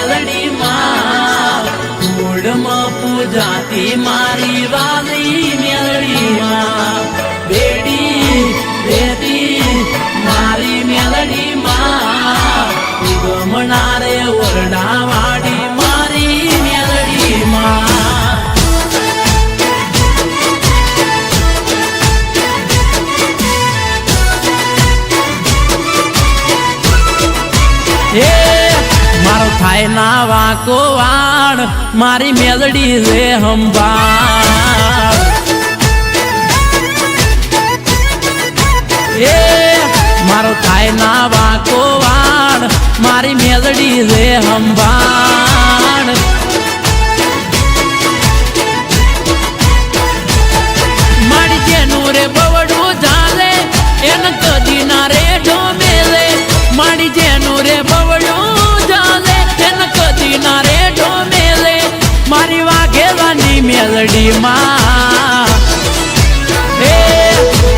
મેલડી માં કુળમાં પૂજાતી મારી વાલી મેલડી માં બેડી બેટી મારી મેલડી માં ગમનારે ઓરડા વાડી મારી મેલડી માં મારો થાય ના વાકો વાણ મારી મેલડી રે હંભાળ મારો થાય ના વાકો વાણ મારી મેલડી રે હંભાળ મારી જેનું રે બવડું ઝાલે એને કદી ના રે ઢોમેલે મારી જેનું રે બવડું ઝાલે એને કદી ના રે ઢોમેલે મારી વાઘેલાની મેલડી માં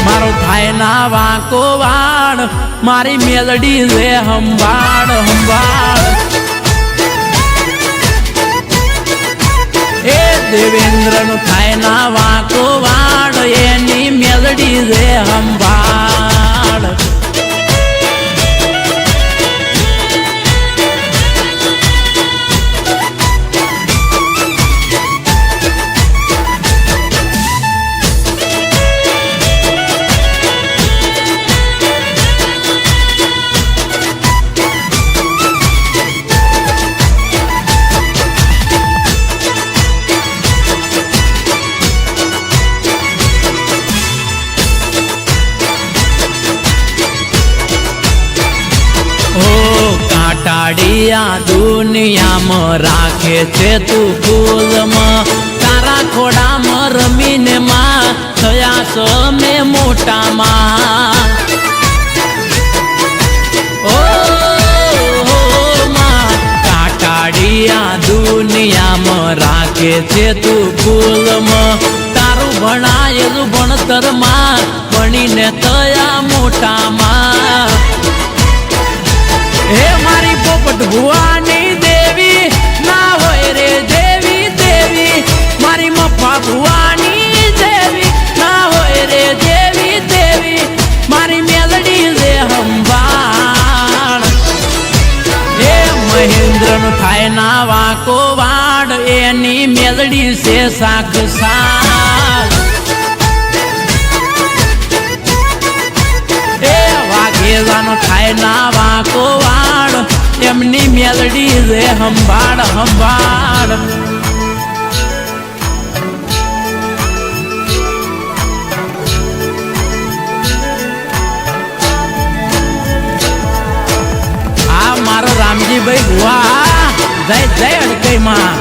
મારો થાય ના વાંકો વાણ મારી મેલડી રે હંભાળ હંભાળ દેવેન્દ્ર નું થાય ના વાંકો વાણ એની મેલડી રે હંભાળ કાટાડિયા દુનિયામાં રાખે છે તું ફૂલમાં તારા ખોડામાં રમીને માં થયા સમે મોટામાં કાટાડિયા દુનિયામાં રાખે છે તું ફૂલમાં તારું ભણાયેલું ભણતરમાં ભણીને થયા મોટામાં હે મારી પોપટ ભુવાની દેવી ના હોય રે દેવી દેવી મારી મફા ભુવાની દેવી ના હોય રે દેવી દેવી મારી મેલડી રે હંભાળ હે મહેન્દ્ર નું થાય ના વાંકો વાડ એની મેલડી છે શાખ સાલ વાઘેલાનો થાય ના વાંકો વાળ એમની મેલડી રે હંભાળ હંભાળ આ મારો રામજીભાઈ ભુવા જય જય અડકઈ માં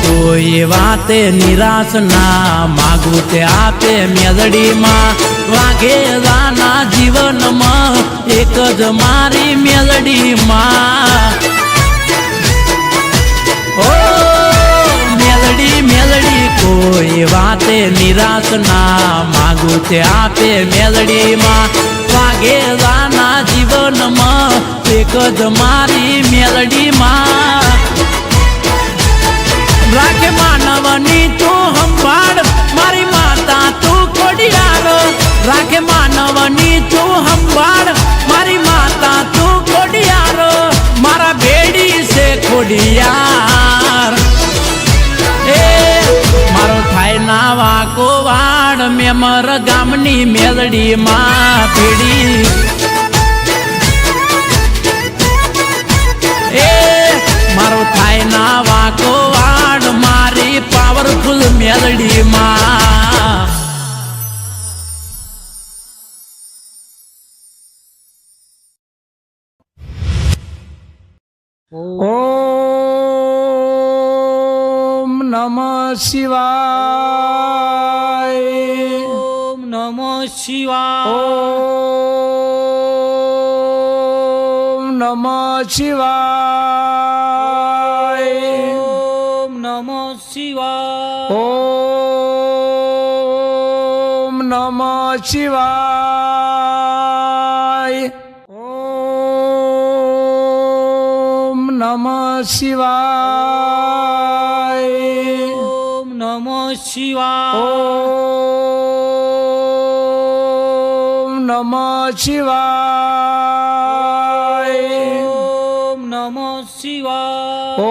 કોઈ વાતે નિરાશ ના માગું તે આપે મેલડી માં વાઘેલાના જીવનમાં એક જ મારી મેલડી માં ઓ મેલડી મેલડી કોઈ વાતે નિરાશ ના માગું તે આપે મેલડી માં વાઘેલાના જીવનમાં એક જ મારી મેલડી માં રાખે માનવની તું હંભાળ મારી માતા તું ખોડિયાર રાખે માનવની તું હંભાળ મારી માતા તું ખોડિયાર મારા બેડી છે ખોડિયાર મારો થાય ના વાંકો વાડ મેમર ગામની મેલડી માં પીડી મારો થાય ના વાંકો વાડ મારી પાવરફુલ મેલડી માં ઓમ નમઃ શિવાય ઓમ નમઃ શિવાય ઓમ નમઃ શિવાય. ઓમ નમઃ શિવાય. ઓમ નમઃ શિવાય. ઓમ નમઃ શિવાય. ઓમ નમઃ શિવાય. ઓમ નમઃ શિવાય. ઓમ નમઃ શિવાય.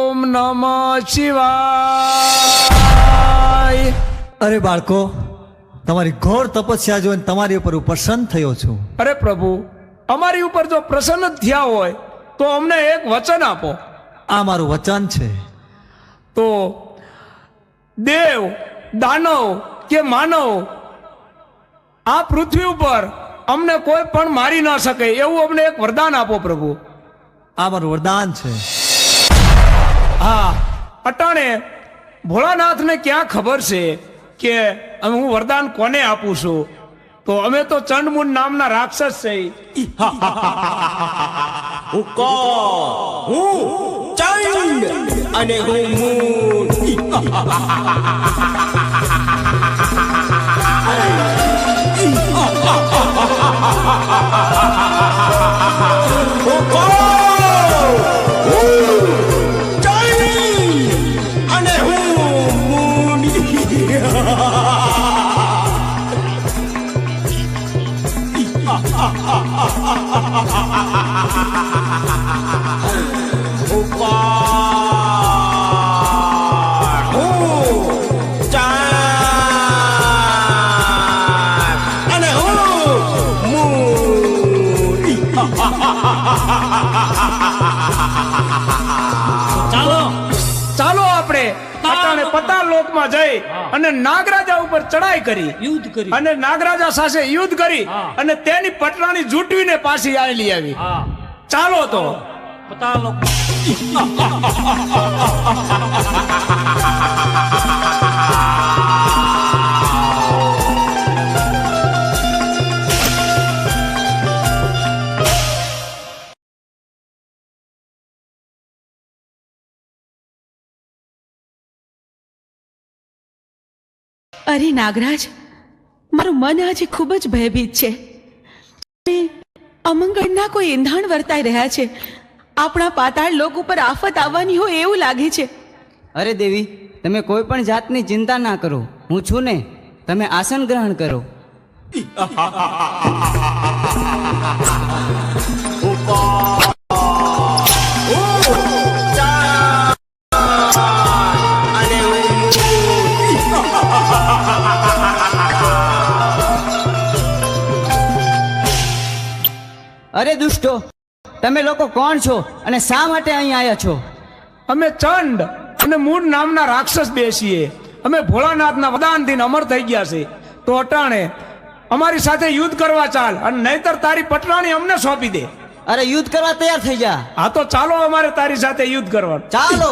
ઓમ નમઃ શિવાય. અરે બાળકો, તમારી ઘોર તપસ્યા જોઈને તમારી ઉપર હું પ્રસન્ન થયો છું. અરે પ્રભુ, અમારી ઉપર જો પ્રસન્ન થયા હોય તો અમને એક વચન આપો. આ મારું વચન છે. તો દેવ, દાનવ કે માનવ આ પૃથ્વી ઉપર અમને કોઈ પણ મારી ન શકે એવું અમને એક વરદાન આપો પ્રભુ. આ મારું વરદાન છે. હા, અટાણે ભોળાનાથને ક્યાં ખબર છે કે હું વરદાન કોને આપું છું? તો અમે તો ચંડમુંડ નામના રાક્ષસ છે. હું કોણ? હું ચંડ અને હું મૂન. હું કોણ? હું ચંડ અને હું મૂન. ચાલો આપણે અટાણે પતાળ લોકમાં જઈ અને નાગરાજા ઉપર ચડાઈ કરી યુદ્ધ કરી. અને નાગરાજા સાથે યુદ્ધ કરી અને તેની પટરાણી જૂટવીને પાછી આવેલી આવી. હા, ચાલો તો. પતાળ લોક. અરે નાગરાજ, મારું મન આજે ખૂબ જ ભયભીત છે. અને અમંગળના કોઈ એંધાણ વર્તાઈ રહ્યા છે. આપણા પાતાળ લોક ઉપર આફત આવવાની હોય એવું લાગે છે. અરે દેવી, તમે કોઈ પણ જાતની ચિંતા ના કરો. હું છું ને, તમે આસન ગ્રહણ કરો. અરે દુષ્ટો, તમે લોકો કોણ છો અને શા માટે અહીં આવ્યા છો? અમે ચંડ અને મૂળ નામના રાક્ષસ બેસીએ. અમે ભોળાનાથના વરદાનથી અમર થઈ ગયા છે. તો અટાણે અમારી સાથે યુદ્ધ કરવા ચાલ, અને નહીતર તારી પટરાણી અમને સોંપી દે. અરે યુદ્ધ કરવા તૈયાર થઈ જા. હા તો ચાલો અમારે તારી સાથે યુદ્ધ કરવાનું. ચાલો.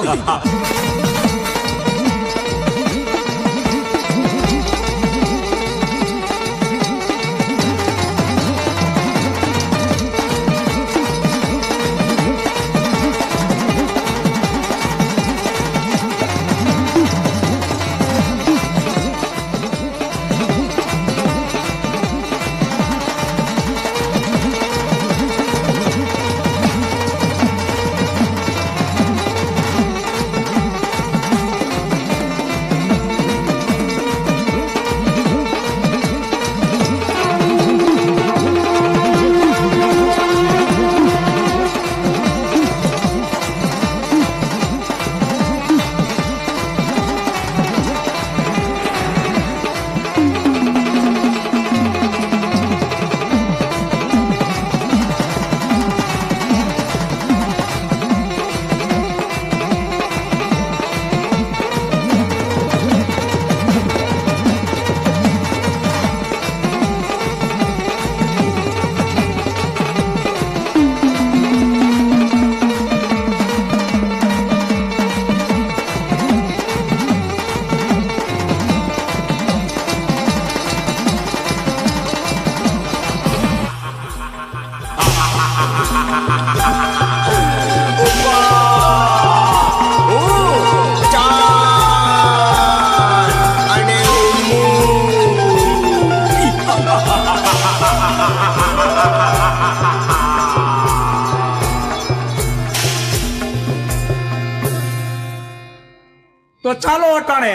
તો ચાલો અટાણે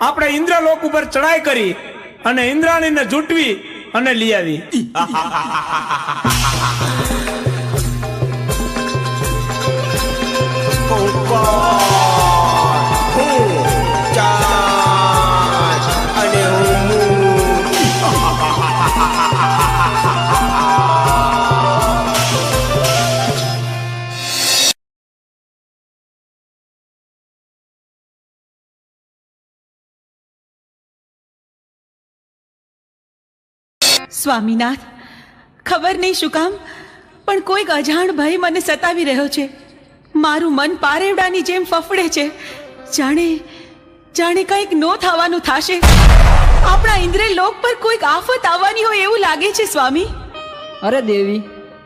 આપણે ઇન્દ્રલોક ઉપર ચડાઈ કરી અને ઇન્દ્રાણીને જૂટવી અને લઈ આવી. હું ચાંદ અને હું મૂન. સ્વામીનાથ, ખબર નહીં શું કામ પણ કોઈક અજાણ ભય મને સતાવી રહ્યો છે. મારું મન પારેવડાની જેમ ફફડે છે. જાણે જાણે કંઈક નો થવાનું થાશે. આપણા ઇન્દ્રિય લોક પર કોઈક આફત આવવાની હોય એવું લાગે છે સ્વામી. અરે દેવી,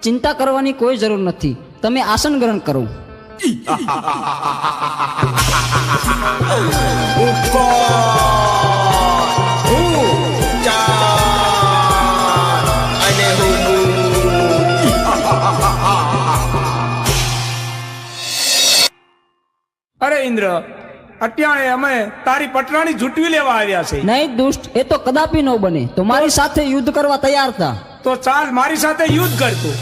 ચિંતા કરવાની કોઈ જરૂર નથી. તમે આસન ગ્રહણ કરો. હું કોણ? હું ચાંદ અને હું મૂન. અરે ઇન્દ્ર, અત્યારે અમે તારી પટરાણી જૂટવી લેવા આવ્યા છે. નહીં દુષ્ટ, એ તો કદાપી ન બને. તો મારી સાથે યુદ્ધ કરવા તૈયાર હતા. તો ચાલ મારી સાથે યુદ્ધ કરતું.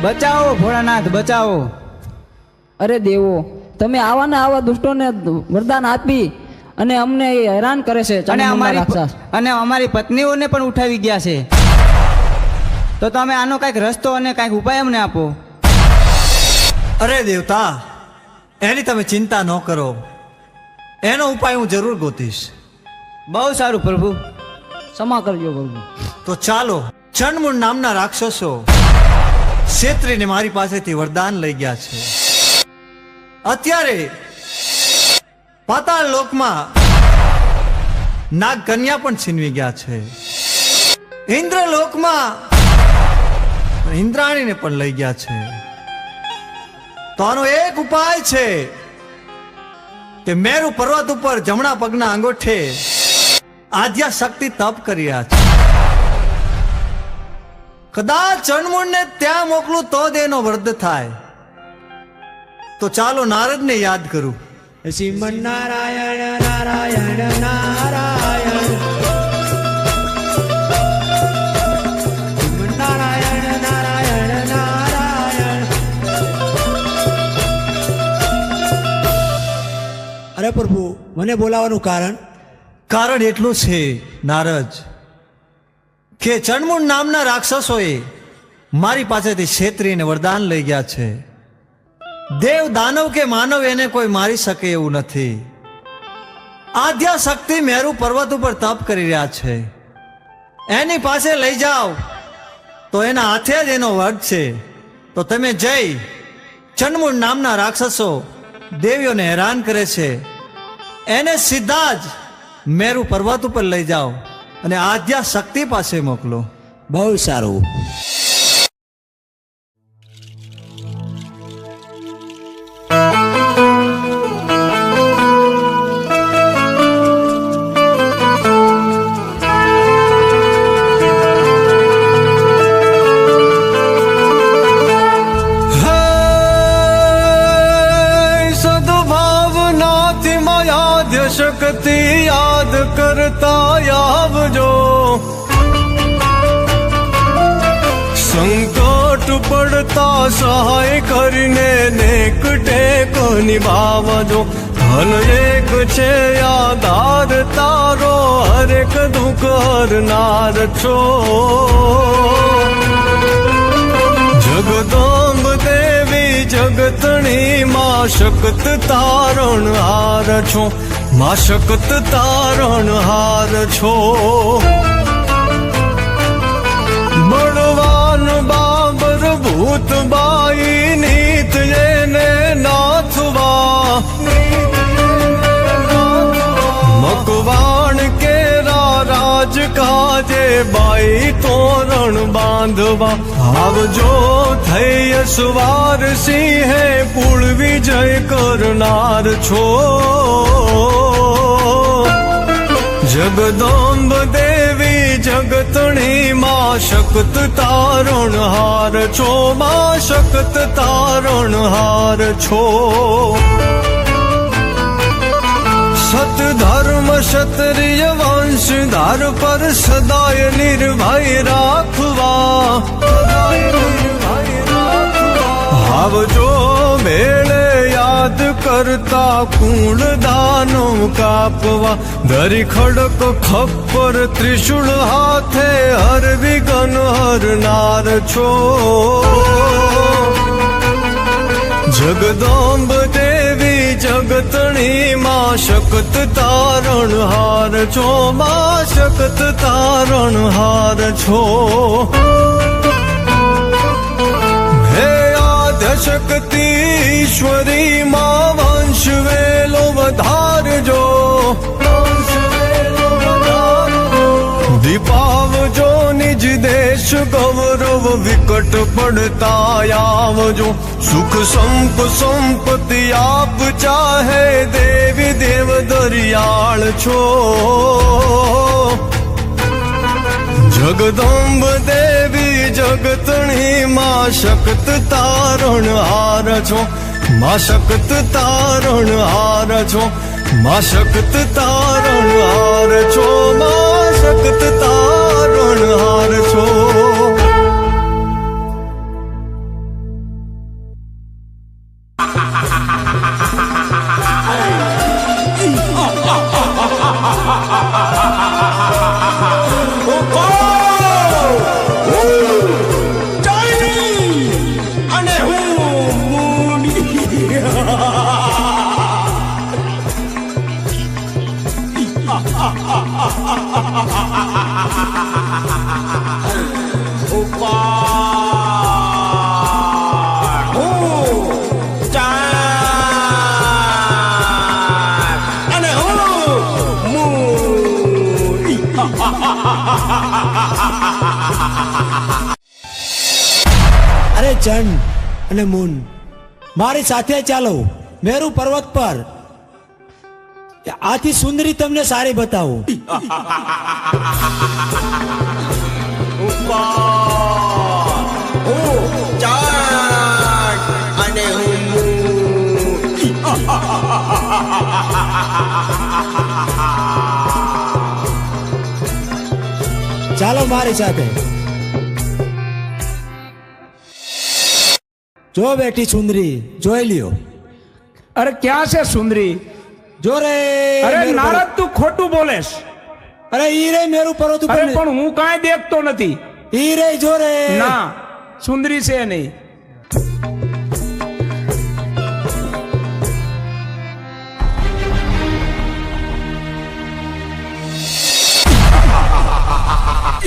બચાવો ભોળાનાથ, બચાવો. અરે દેવો, તમે આવા ને આવા દુષ્ટોને વરદાન આપી અને અમને હેરાન કરે છે. અને અમારી પત્નીઓને પણ ઉઠાવી ગયા છે. તો તમે આનો કઈક રસ્તો અને કઈક ઉપાય અમને આપો. અરે દેવતા, એની તમે ચિંતા ન કરો. એનો ઉપાય હું જરૂર ગોતીશ. બહુ સારું પ્રભુ, ક્ષમા કરજો પ્રભુ. તો ચાલો, ચંડમુંડ નામના રાક્ષસો ક્ષેત્રીને મારી પાસેથી વરદાન લઈ ગયા છે. અત્યારે પાતાળ લોકમાં નાગ કન્યા પણ છીનવી ગયા છે. ઇન્દ્રલોકમાં ઇન્દ્રાણીને પણ લઈ ગયા છે. તો આનો એક ઉપાય છે કે મેરુ પર્વત ઉપર જમણા પગના અંગોઠે આદ્યા શક્તિ તપ કરી રહ્યા છે. કદાચ ચંડમુંડને ત્યાં મોકલું તો જ એનો વધ થાય. તો ચાલો નારદને યાદ કરું. શ્રીમન નારાયણ નારાયણ નારાયણ શ્રીમન નારાયણ નારાયણ નારાયણ. અરે પ્રભુ, મને બોલાવાનું કારણ એટલું છે નારદ કે ચંડમુંડ નામના રાક્ષસોએ મારી પાસેથી ક્ષેત્રીને વરદાન લઈ ગયા છે. દેવ દાનવ કે માનવ એને કોઈ મારી શકે એવું નથી. આદ્યા શક્તિ મેરુ પર્વત ઉપર તપ કરી રહ્યા છે. એની પાસે લઈ જાઓ તો એના હાથે જ એનો વધ છે. તો તમે જઈ ચંડમુંડ નામના રાક્ષસો દેવીઓને હેરાન કરે છે એને સીધા જ મેરુ પર્વત ઉપર લઈ જાઓ અને આદ્યા શક્તિ પાસે મોકલો. બહુ સારું. સદભાવનાથી માયાદ્ય શક્તિ યાદ કરતા આવજો. સંકટ પડતા સહાય કરીને નેક ટેકો નિભાવજો. ધન એક છે આધાર તારો, હરેક દુઃખ હરનાર છો. જગદંબ દેવી જગતણી માં શક્ત તારણ હાર છો. માં શક્ત તારણ હાર છો. બળવાન બાબર ભૂત બાઈ નીત એને નાથવા. મકવાણ કેરા રાજ કાજે બાઈ તોરણ બાંધવા. આવજો થઈ સવાર સિંહે પુળ વિજય કરનાર છો. જગદંબ દેવી જગતણી માં શક્ત તારણ હાર છો. માં શક્ત તારણ હાર છો. સત ધર્મ ક્ષત્રિય વંશધાર પર સદાય નિર્ભય રાખવા. આવજો વેળે યાદ કરતા કુળ દાનો કાપવા. ધરી ખડક ખપ્પર ત્રિશુળ હાથે હર વિઘન હરનાર છો. જગદંબ દેવી જગતણી માં શક્ત તારણ હાર છો. માં શક્ત તારણ હાર છો. હે આદ્ય શક્તિ ઈશ્વરી માં વંશ વેલો વધારજો. દીપાવજો નિજ દેશ ગૌરવ વિકટ પડતા આવજો. સુખ સંપ સંપત્તિ આપ ચાહે દેવી દેવ દરિયાળ છો. જગદંબ દેવી જગતણી માં શક્ત તારણ હાર છો. માં શક્ત તારણ હાર છો. માં શક્ત તારણ હાર છો. માં શક્ત તારણ હાર છો. અરે ચંડ અને મૂન, મારી સાથે ચાલો મેરુ પર્વત પર. આથી સુંદરી તમને સારી બતાવું. ચાલો મારી સાથે. જો બેઠી સુંદરી, જોઈ લ્યો. અરે ક્યાં છે સુંદરી? જો રે. અરે નારદ, તું ખોટું બોલેશ. અરે ઈ રે મેરુ પર્વત ઉપર. અરે પણ હું કાંઈ દેખતો નથી. ઈ રે જો રે. ના, સુંદરી છે નહીં.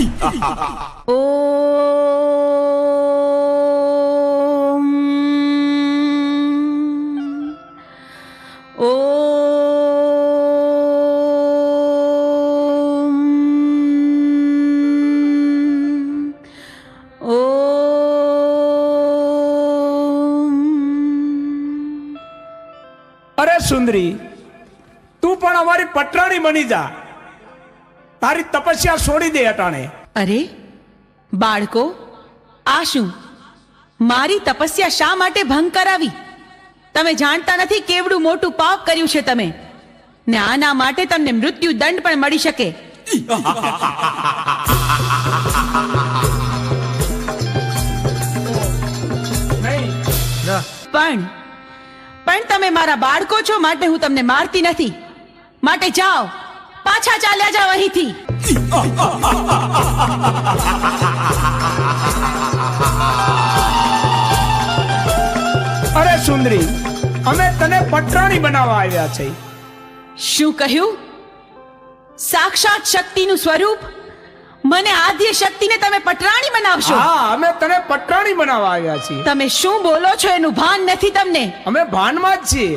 ઓમ અરે સુંદરી, તું પણ અમારી પટરાણી બની જા. તારી તપસ્યા છોડી દે અટાણે. અરે બાળકો, આ શું? મારી તપસ્યા શા માટે ભંગ કરાવી? તમે જાણતા નથી કેવડું મોટું પાપ કર્યું છે તમે, ને આના માટે તમને મૃત્યુ દંડ પણ મળી શકે. પણ તમે મારા બાળકો છો, માટે હું તમને મારતી નથી. માટે જાઓ, પાછા ચાલ્યા જાઓ અહીંથી. અરે સુંદરી, અમે તને પટરાણી બનાવવા આવ્યા છે. શું કહ્યું? સાક્ષાત શક્તિનું સ્વરૂપ, મને આદ્ય શક્તિને તમે પટરાણી બનાવશો? હા, અમે તને પટરાણી બનાવવા આવ્યા છીએ. તમે શું બોલો છો એનું ભાન નથી તમને? અમે ભાનમાં જ છીએ.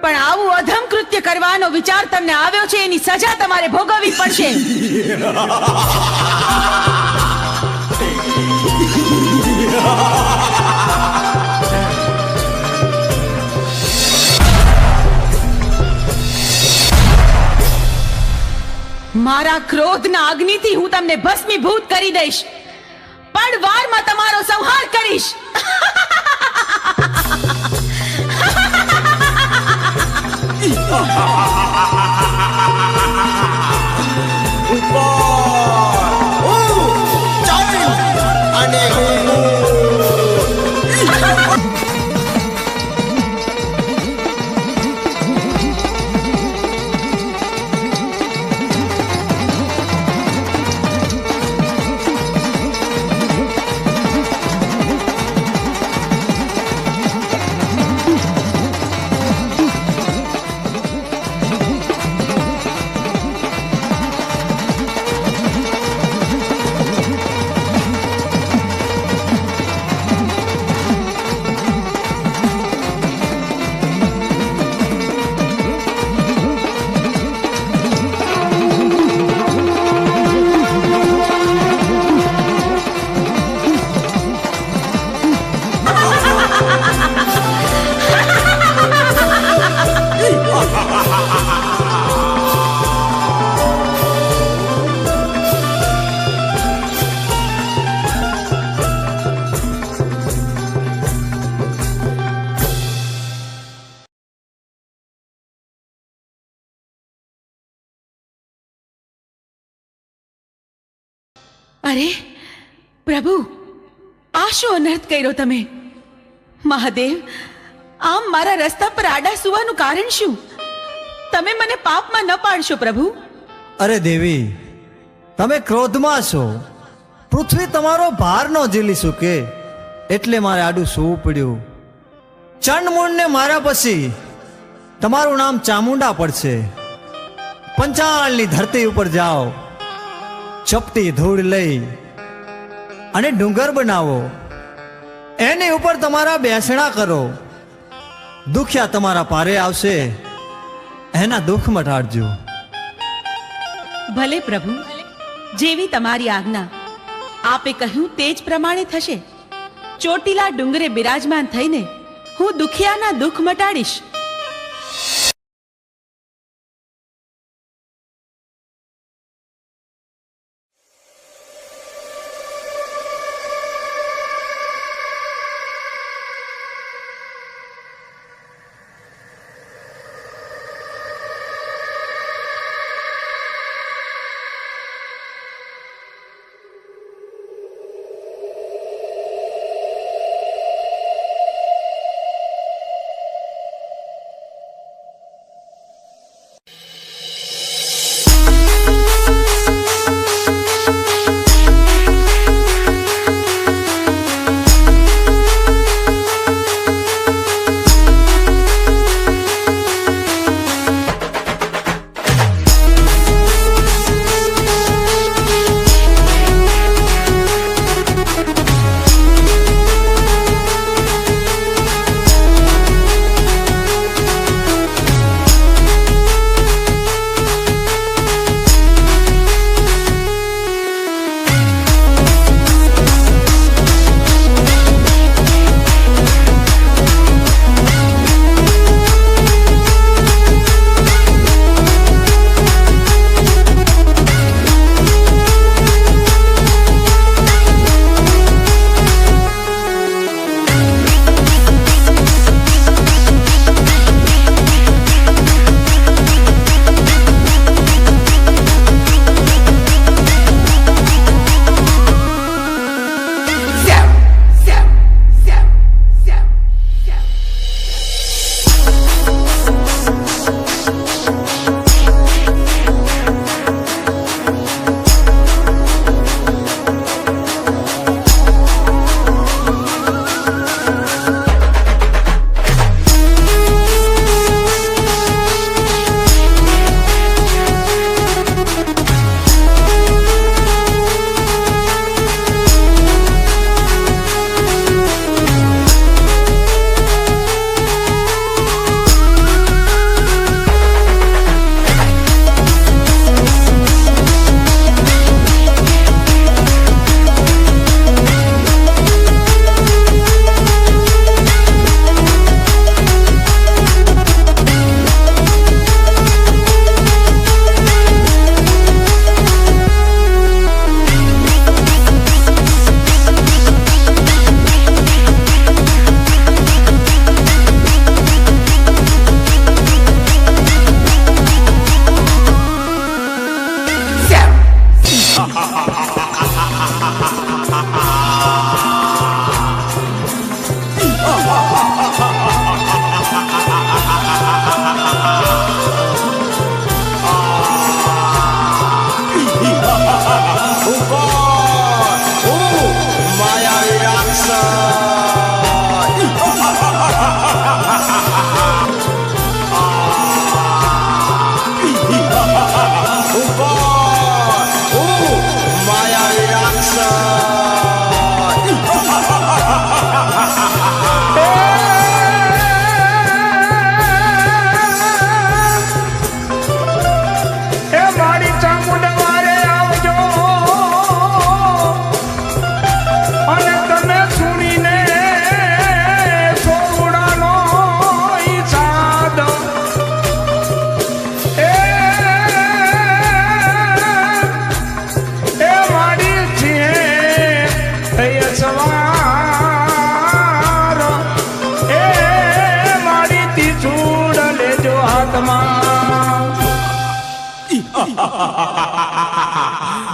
પણ આવું અધમ કૃત્ય કરવાનો વિચાર તમને આવ્યો છે, એની સજા તમારે ભોગવવી પડશે. મારા ક્રોધના અગ્નિથી હું તમને ભસ્મીભૂત કરી દઈશ, પણ વારમાં તમારો સંહાર કરીશ. અરે પ્રભુ, આ શું અનર્થ કર્યો તમે? મહાદેવ, આમ મારા રસ્તા પર આડા સુવાનું કારણ શું? તમે મને પાપમાં ન પાડશો પ્રભુ. અરે દેવી, તમે ક્રોધમાં છો. પૃથ્વી તમારો ભાર ન ઝીલી શકે, એટલે મારે આડું સૂવું પડ્યું. ચંડમૂળને માર્યા પછી તમારું નામ ચામુંડા પડશે. પંચાળની ધરતી ઉપર જાઓ, ચપટી ધૂળ લઈ અને ડુંગર બનાવો, એની ઉપર તમારા બેસણા કરો. દુખ્યા તમારા પારે આવશે, એના દુઃખ મટાડજો. ભલે પ્રભુ, જેવી તમારી આજ્ઞા. આપે કહ્યું તે જ પ્રમાણે થશે. ચોટીલા ડુંગરે બિરાજમાન થઈને હું દુખિયાના દુઃખ મટાડીશ.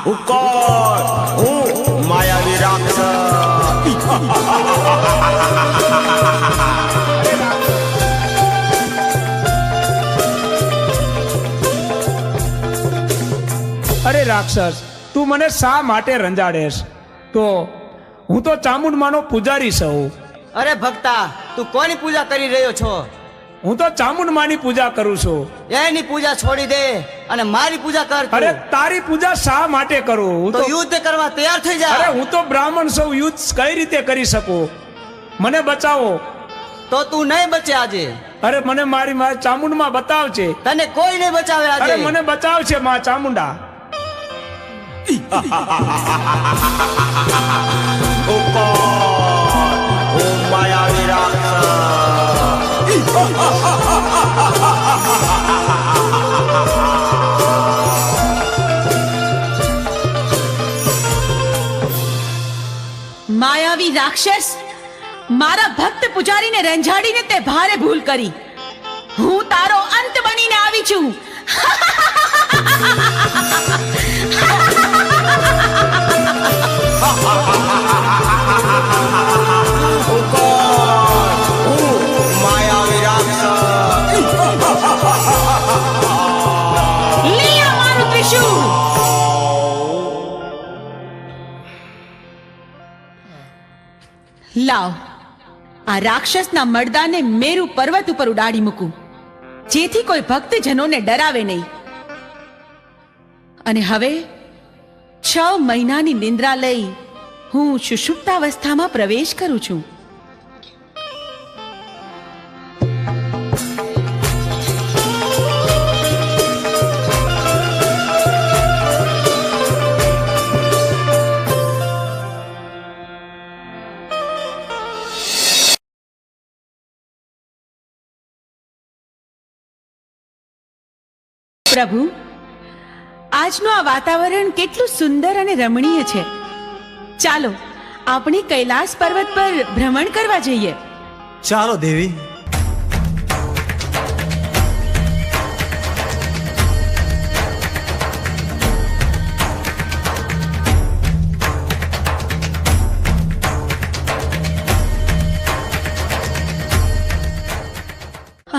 હું કોણ? હું માયાવી રાક્ષસ. અરે રાક્ષસ, તું મને શા માટે રંજાડેશ? તો હું તો ચામુંડમાનો પૂજારી છું. અરે ભક્તા, તું કોની પૂજા કરી રહ્યો છો? હું તો ચામુંડમાની પૂજા કરું છું. એની પૂજા છોડી દે અને મારી પૂજા કર. અરે તારી પૂજા શા માટે કરું? હું તો યુદ્ધ કરવા તૈયાર થઈ જા. અરે હું તો બ્રાહ્મણ છું, યુદ્ધ કઈ રીતે કરી શકું? મને બચાવો. તો તું નહીં બચે આજે. અરે મને મારી માં ચામુંડમાં બતાવજે. તને કોઈ નહીં બચાવે આજે. અરે મને બચાવશે માં ચામુંડા. હું કોણ? હું માયાવી માયાવી રાક્ષસ, મારા ભક્ત પૂજારીને રંજાડીને તે ભારે ભૂલ કરી. હું તારો અંત બનીને આવી છું. માયાવી રાક્ષસ. લઈ આ મારું ત્રિશૂળ. લાવ, આ રાક્ષસના મર્દાને મેરુ પર્વત ઉપર ઉડાડી મૂકું, જેથી કોઈ ભક્તજનોને ડરાવે નહીં. અને હવે 6 મહિનાની નિંદ્રા લઈ હું સુષુપ્તાવસ્થામાં પ્રવેશ કરું છું. પ્રભુ, આજનું આ વાતાવરણ કેટલું સુંદર અને રમણીય છે. ચાલો આપણે કૈલાસ પર્વત પર ભ્રમણ કરવા જઈએ. ચાલો દેવી.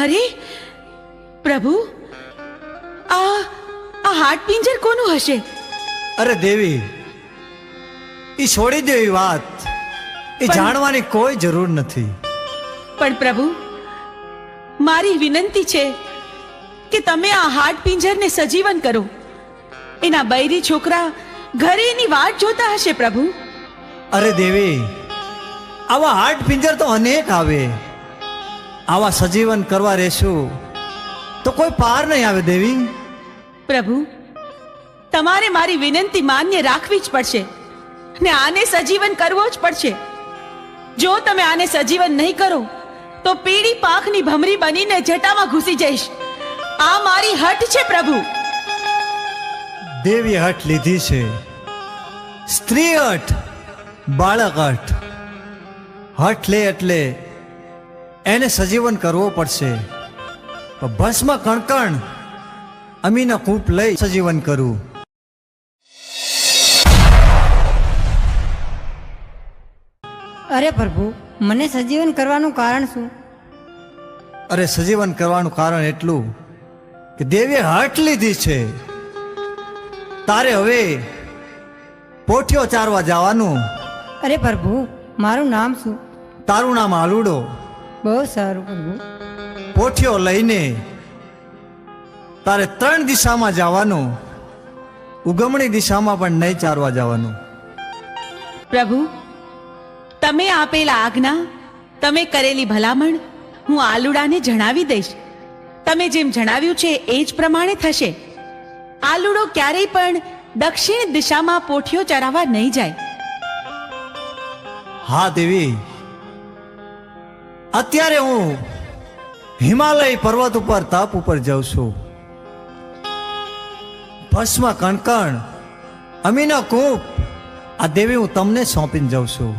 અરે પ્રભુ, આ હાડપિંજર કોનું હશે? અરે દેવી, એ છોડી દેવી વાત. એ જાણવાની કોઈ જરૂર નથી. પણ પ્રભુ, મારી વિનંતી છે કે તમે આ હાડપિંજરને સજીવન કરો. એના બૈરી છોકરા ઘરે એની વાટ જોતા હશે પ્રભુ. અરે દેવી, આવા હાડ પિંજર તો અનેક આવે. આવા સજીવન કરવા રહેશું તો કોઈ પાર નહીં આવે દેવી. પ્રભુ, તમારે મારી વિનંતી માન્ય રાખવી જ પડશે ને આને સજીવન કરવો જ પડશે. જો તમે આને સજીવન નહીં કરો તો પીળી પાંખની ભમરી બનીને જટામાં ઘૂસી જઈશ. આ મારી હઠ છે પ્રભુ. દેવી હઠ લીધી છે. સ્ત્રી હઠ, બાળક હઠ. હઠ લે એટલે એને સજીવન કરવો પડશે. ભસ્મ કણકણ અમીના કૂપ લઈ સજીવન કરું. અરે પ્રભુ, મને સજીવન કરવાનું કારણ શું? અરે સજીવન કરવાનું કારણ એટલું કે દેવીએ હઠ લીધી છે. તારે હવે પોઠિયો ચારવા જવાનું. અરે પ્રભુ, મારું નામ શું? તારું નામ આલુડો. બહુ સારું પ્રભુ. પોઠિયો લઈને તારે 3 દિશામાં જવાનું. ઉગમણી દિશામાં પણ નહીં ચારવા જવાનું. પ્રભુ, તમે આપેલા આજ્ઞા, તમે કરેલી ભલામણ હું આલુડાને જણાવી દઈશ. તમે જેમ જણાવ્યું છે એ જ પ્રમાણે થશે. આલુડો ક્યારેય પણ દક્ષિણ દિશામાં પોઠિયો ચરાવવા નહીં જાય. હા દેવી, અત્યારે હું હિમાલય પર્વત ઉપર તપ ઉપર જાઉં છું. ભસ્મ કણકણ અમીનો કૂપ આ દેવી હું તમને સોંપીને જાઉં છું.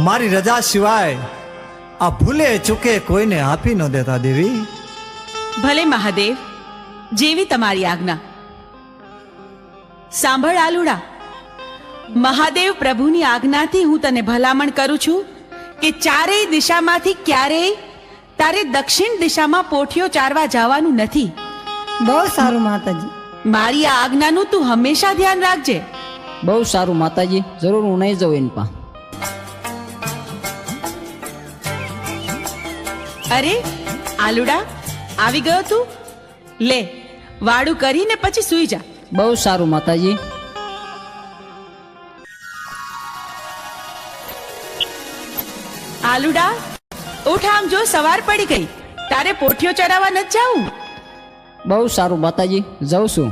મારી રજા સિવાય આ ભૂલે ચૂકે કોઈને આપી ન દેતા દેવી. ભલે મહાદેવ, જેવી તમારી આજ્ઞા. સાંભળ આલુડા, મહાદેવ પ્રભુની આજ્ઞાથી હું તને ભલામણ કરું છું કે ચારેય દિશામાંથી ક્યારેય તારે દક્ષિણ દિશામાં પોઠિયો ચારવા જવાનું નથી. બહુ સારું માતાજી. મારી આ આજ્ઞાનું તું હંમેશા ધ્યાન રાખજે. બહુ સારું માતાજી, જરૂર હું નહીં જાઉં એની પા. અરે આલુડા, આવી ગયો તું? લે, વાડું કરીને પછી સૂઈ જા. બહુ સારું માતાજી. આલુડા, ઉઠ, આમ જો સવાર પડી ગઈ. તારે પોઠિયો ચરાવવા નથી જાવું? બહુ સારું માતાજી, જાઉં છું.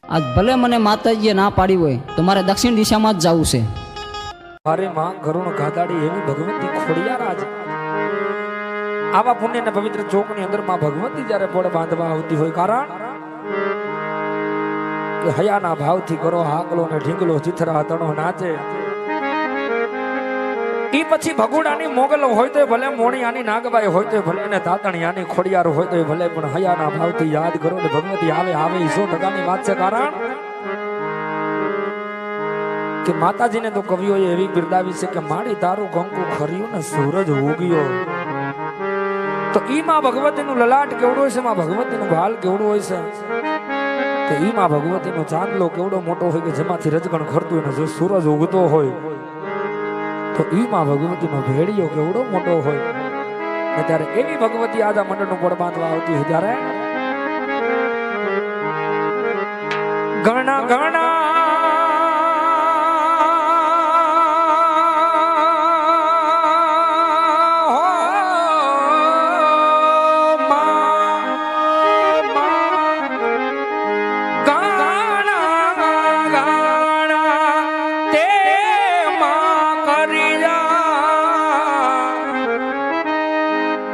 આજ ભલે મને માતાજીએ ના પાડી હોય તો મારે દક્ષિણ દિશામાં જ જવું છે. અરે માં કરુણ ગાદાડી એવી ભગવતી ખોડિયાર આવા પુણ્ય ને પવિત્ર ચોક ની અંદર માં ભગવતી જયારે પોળ બાંધવા આવતી હોય, કારણ કે હયાના ભાવથી કરો હાકલો ને ઢીંગલો ચિથરા તણો નાચે. ઈ પછી ભગુડાની મોગલો હોય તો ભલે, મોણિયાની નાગબાઈ હોય તો ભલે, ને તાતણિયાની ખોડિયાર હોય તો ભલે, પણ હયાના ભાવથી યાદ કરો ને ભગવતી આવે આવે 100% વાત છે. કારણ કે માતાજીને તો કવિઓએ એવી બિરદાવી છે કે માડી તારું કંકુ ખર્યું ને સૂરજ ઉગ્યો. તો ઈ માં ભગવતીનું લલાટ કેવડું હોય છે, માં ભગવતીનું ભાલ કેવડું હોય છે, તો ઈ માં ભગવતીનો ચાંદલો કેવડો મોટો હોય કે જેમાંથી રજગણ ખરતું હોય ને જો સૂરજ ઉગતો હોય તો ઈ માં ભગવતીનો ભેડિયો કેવડો મોટો હોય. ત્યારે એવી ભગવતી આજા મંડળનું પડ બાંધવા આવતી હોય ત્યારે ઘણા ઘણા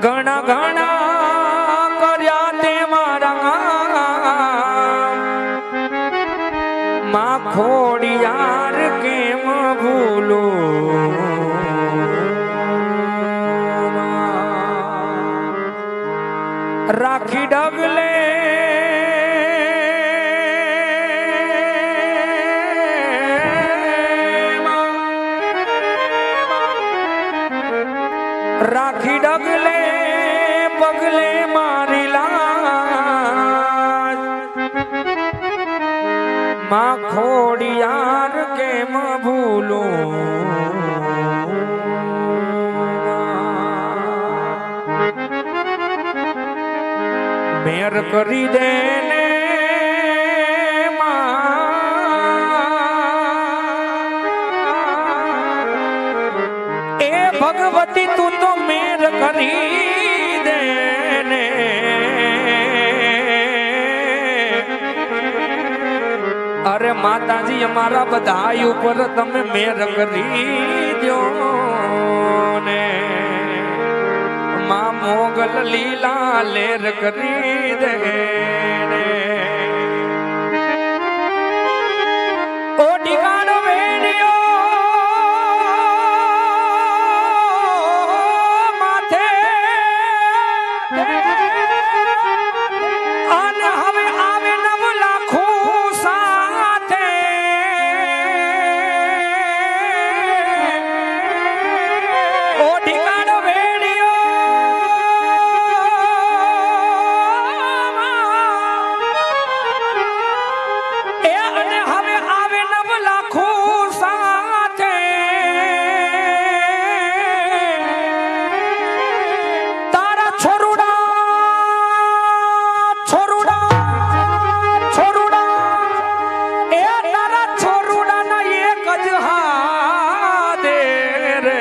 ઘણા ઘણા કર્યા તે મારા માં ખોડિયાર કેમ ભૂલો. રાખી ડગલે રાખી ડગલે પગલે મારી લાજ માં ખોડિયાર કેમ ભૂલો. મેર કરી દે ને એ ભગવતી તું તો મેર કરી દે ને. અરે માતાજી અમારા બધા ઉપર તમે મેર કરી દો ને. માં મોગલ લીલા લેર કરી દે ને. ઓ ઠીકાણો વેડિયો માથે અને હવે આવે 9 લાખો સાથે. ઓ ઠીકાણો વેડિયો એ અને હવે આવે 9 લાખો સાથે. તારા છોરુડા છોરુડા છોરુડા એ તારા છોરુડાના એક જ હાથે રે.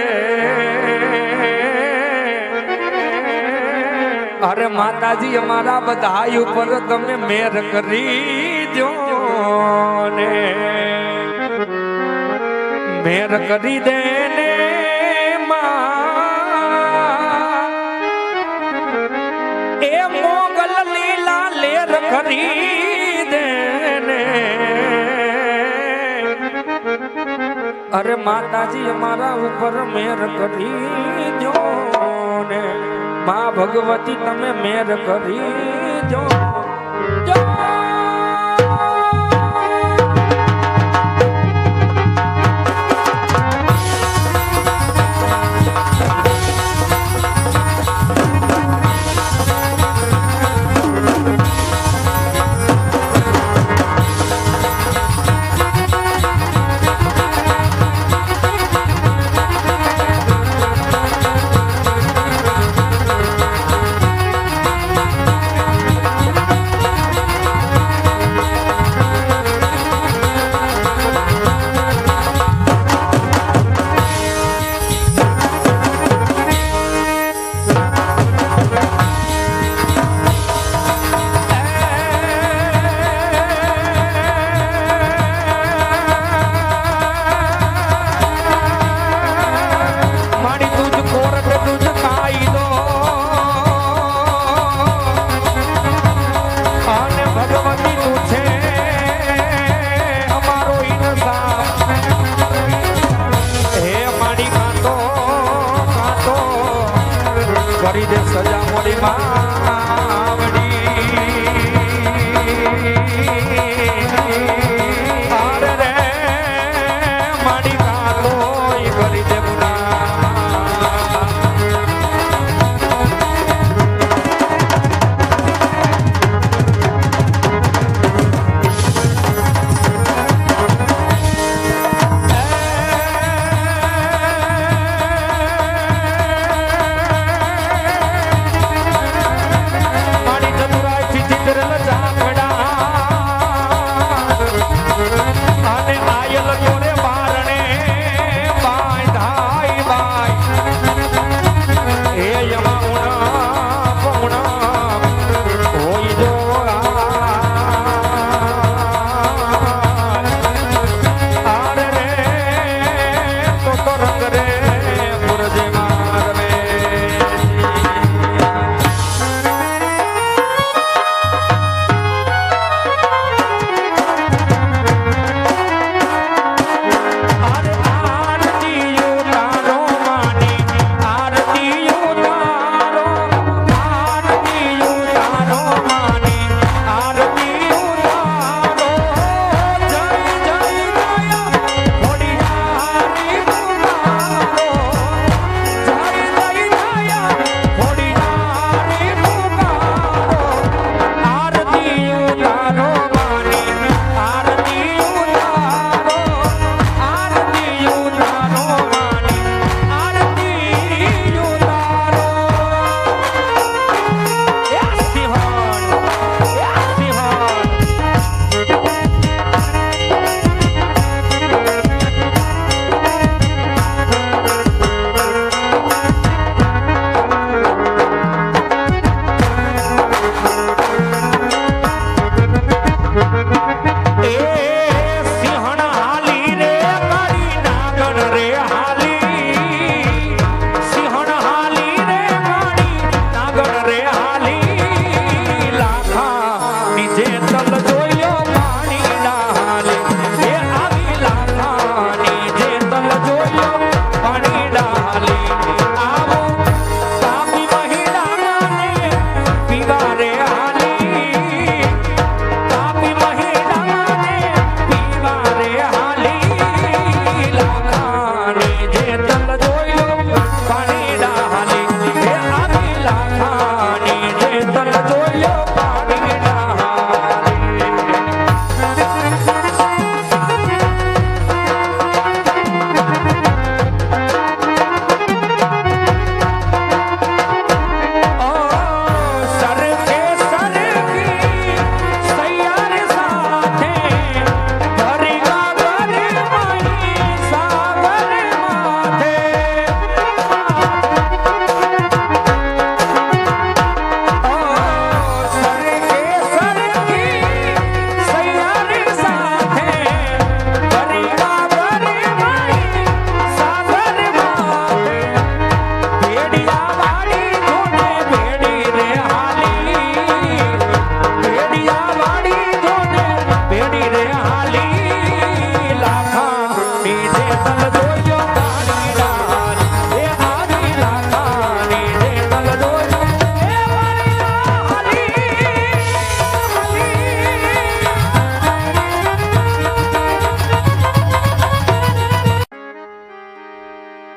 અરે માતાજી અમારા બધા ઉપર તમે મેર કરી દો ને. મેર કરી દે ને માં એ મોગલ લીલા લેર કરી દે ને. અરે માતાજી અમારા ઉપર મેર કરી દો ને. માં ભગવતી તમે મેર કરી જો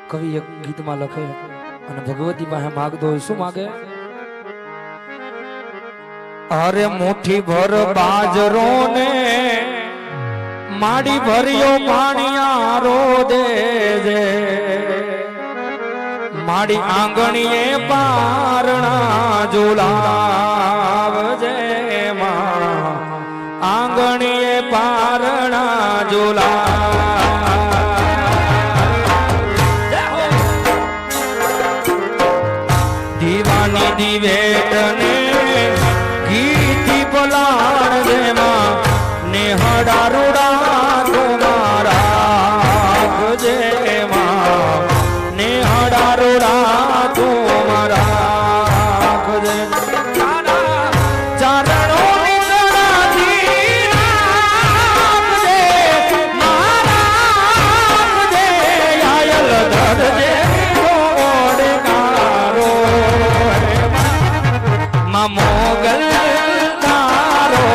કવિ એક ગીતમાં લખે અને ભગવતી પાસે માગતો હોય શું માગે? અરે મુઠ્ઠી ભર બાજરો ને માડી ભર્યો પાણીયારો દેજે, માડી આંગણીએ પારણા ઝુલાવજે માં, આંગણીએ પારણા દીવાની દિવેટને ગીતી પલાણ જેમાં નેહડા રૂડા તમારા જેમાં, નેહડા રૂડા તમારા ચારણો મોગલ તારો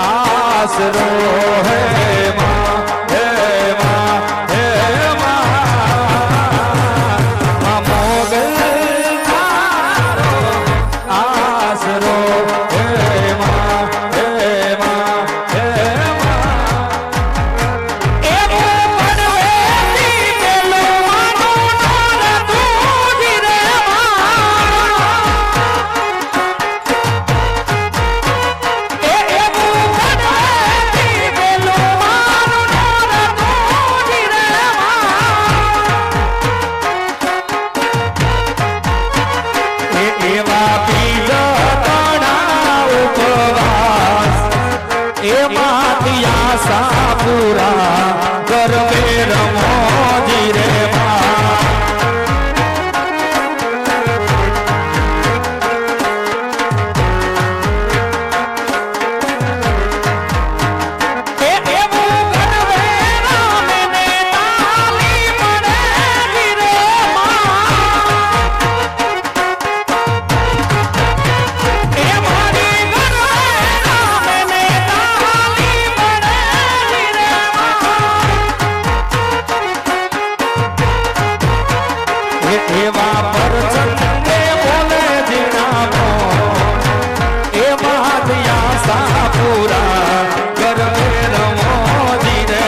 આસરો હે માં, હે માં, હે માં, મોગલ તારો આસરો હે માં, હે માં, હે પૂરા ગરબે રમોજી રે એવા પરચંદે બોલે જીણામો, એમાં દિયા સાપુરા ગરબે રમોજી રે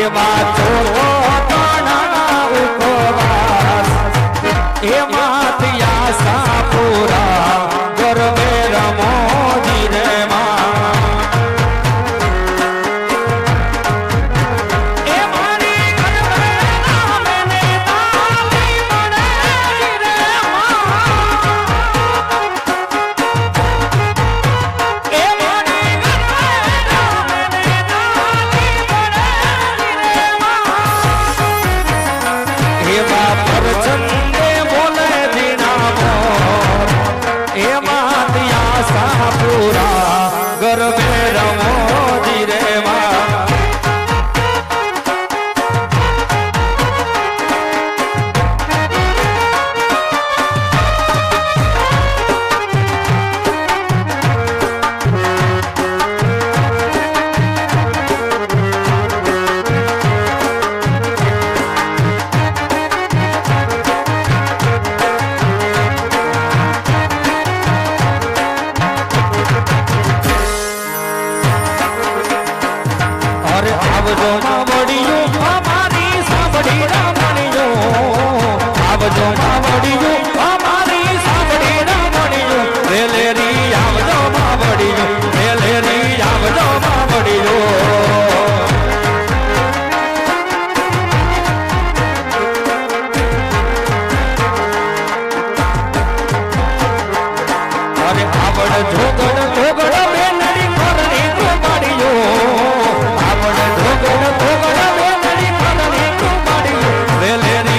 એવા ચોથો તણાના ઉપવાસ, એમાં દિયા સાપુરા ગરબે રમોજી રે પરચંદે બોલે દીનામો, એમાં દિયા સાપુરા ગરબે રમોજી રે આવજો માવડિયું અમારી સાંભળી રમણીયું, આવજો માવડિયું અમારી સાંભળી રમણીયું, વેલેરી આવજો માવડિયું, વેલેરી આવજો માવડિયું. અરે આવડ જોગડ જોગડ બેનડી કરણી કુમાડીયો, આવડ જોગડ જોગડ બેનડી કરણી કુમાડીયો, વેલેરી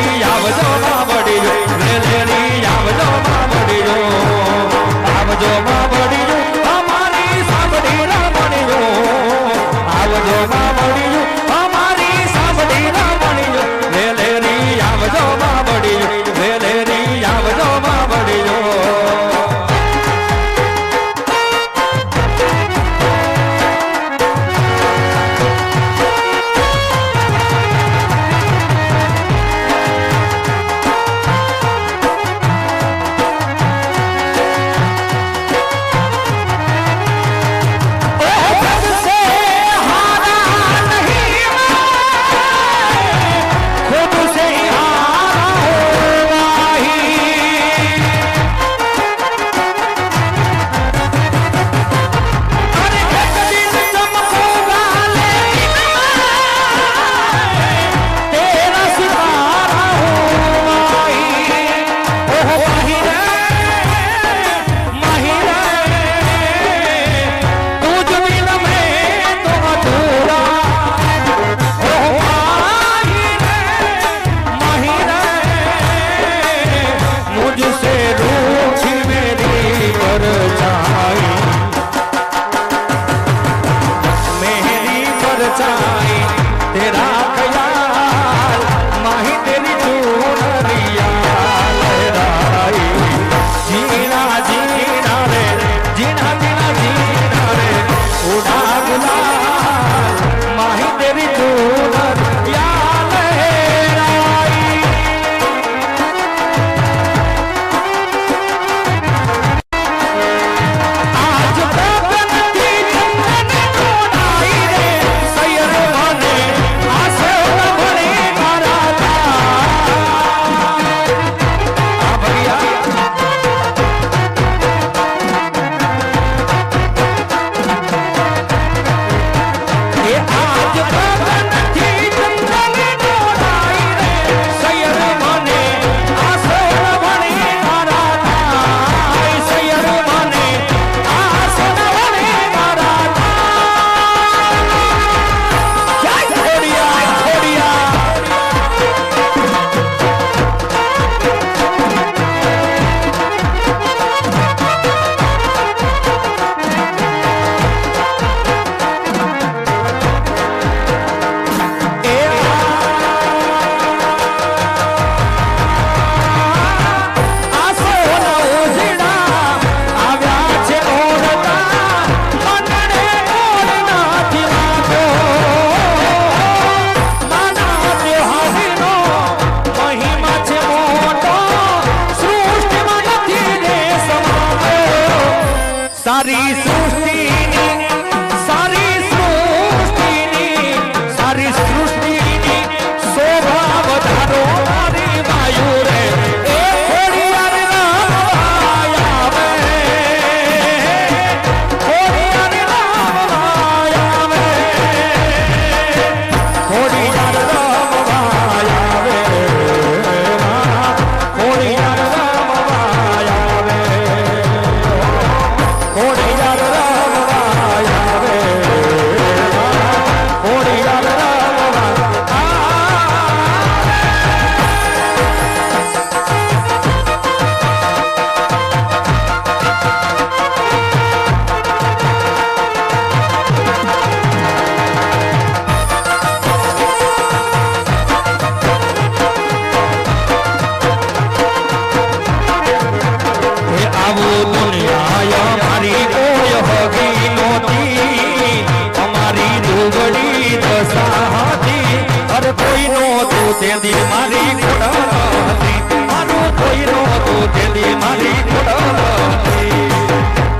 तेरा ख्याल माही तेरी चूनरिया लहराई जीना जीना रे जीना जीना जीना रे उड़ा गुलाल माही तेरी चूनरिया लहराई आज गगन की चंदन कोडाई रे सैर बने आसे बने कराता आ भैया ये आज गगन की चंदन कोडाई रे सैर बने आसे बने कराता सैर बने आसे बने कराता क्या छोड़िया छोड़िया सारी सृष्टिनी सारी सृष्टिनी सारी सृष्टिनी शोभा વધારો મારી માયુ રે એ ખોડિયાર રામ આવે ખોડિયાર રામ આવે ખોડિયાર રામ આવે ખોડિયાર રામ આવે ખોડિયાર રામ આવે ખોડિયાર રામ આવે આવો દુનિયા મારી કોઈ હોગી નહોતી અમારી દુબળી દશા હતી અરે કોઈ નહોતું તે દી મારી ખોડા હતી મારું કોઈ નહોતું તે દી મારી ખોડા હતી